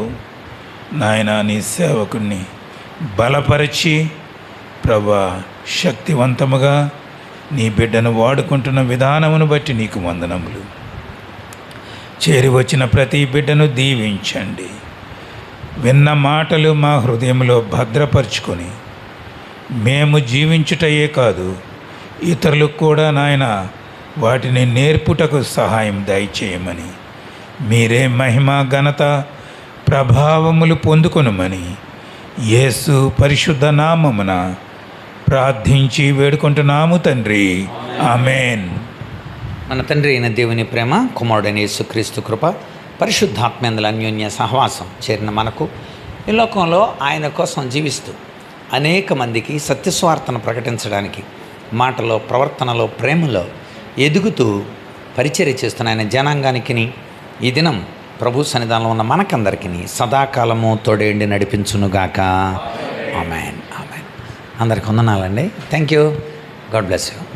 నాయన నీ సేవకుని బలపరిచి ప్రభా శక్తివంతముగా నీ బిడ్డను వాడుకుంటున్న విధానమును బట్టి నీకు వందనములు. చేరి వచ్చిన ప్రతి బిడ్డను దీవించండి. విన్న మాటలు మా హృదయంలో భద్రపరుచుకొని మేము జీవించుటయే కాదు, ఇతరులకు కూడా నాయన వాటిని నేర్పుటకు సహాయం దయచేయమని, మీరే మహిమ ఘనత ప్రభావములు పొందుకొనుమని యేసు పరిశుద్ధ నామమున ప్రార్థించి వేడుకుంటున్నాము తండ్రి. ఆమేన్. మన తండ్రి అయిన దేవుని ప్రేమ, కుమారుడైన యేసుక్రీస్తు కృప, పరిశుద్ధాత్మేందుల అన్యోన్య సహవాసం చేరిన మనకు ఈ లోకంలో ఆయన కోసం జీవిస్తూ అనేక మందికి సత్యస్వార్తను ప్రకటించడానికి మాటలో, ప్రవర్తనలో, ప్రేమలో ఎదుగుతూ పరిచర్య చేస్తున్న ఆయన జనాంగానికి ఈ దినం ప్రభు సన్నిధానంలో ఉన్న మనకందరికీ సదాకాలము తోడేండి నడిపించునుగాక. ఆమేన్. ఆమేన్. అందరికి వందనాలండి. Thank you. God bless you.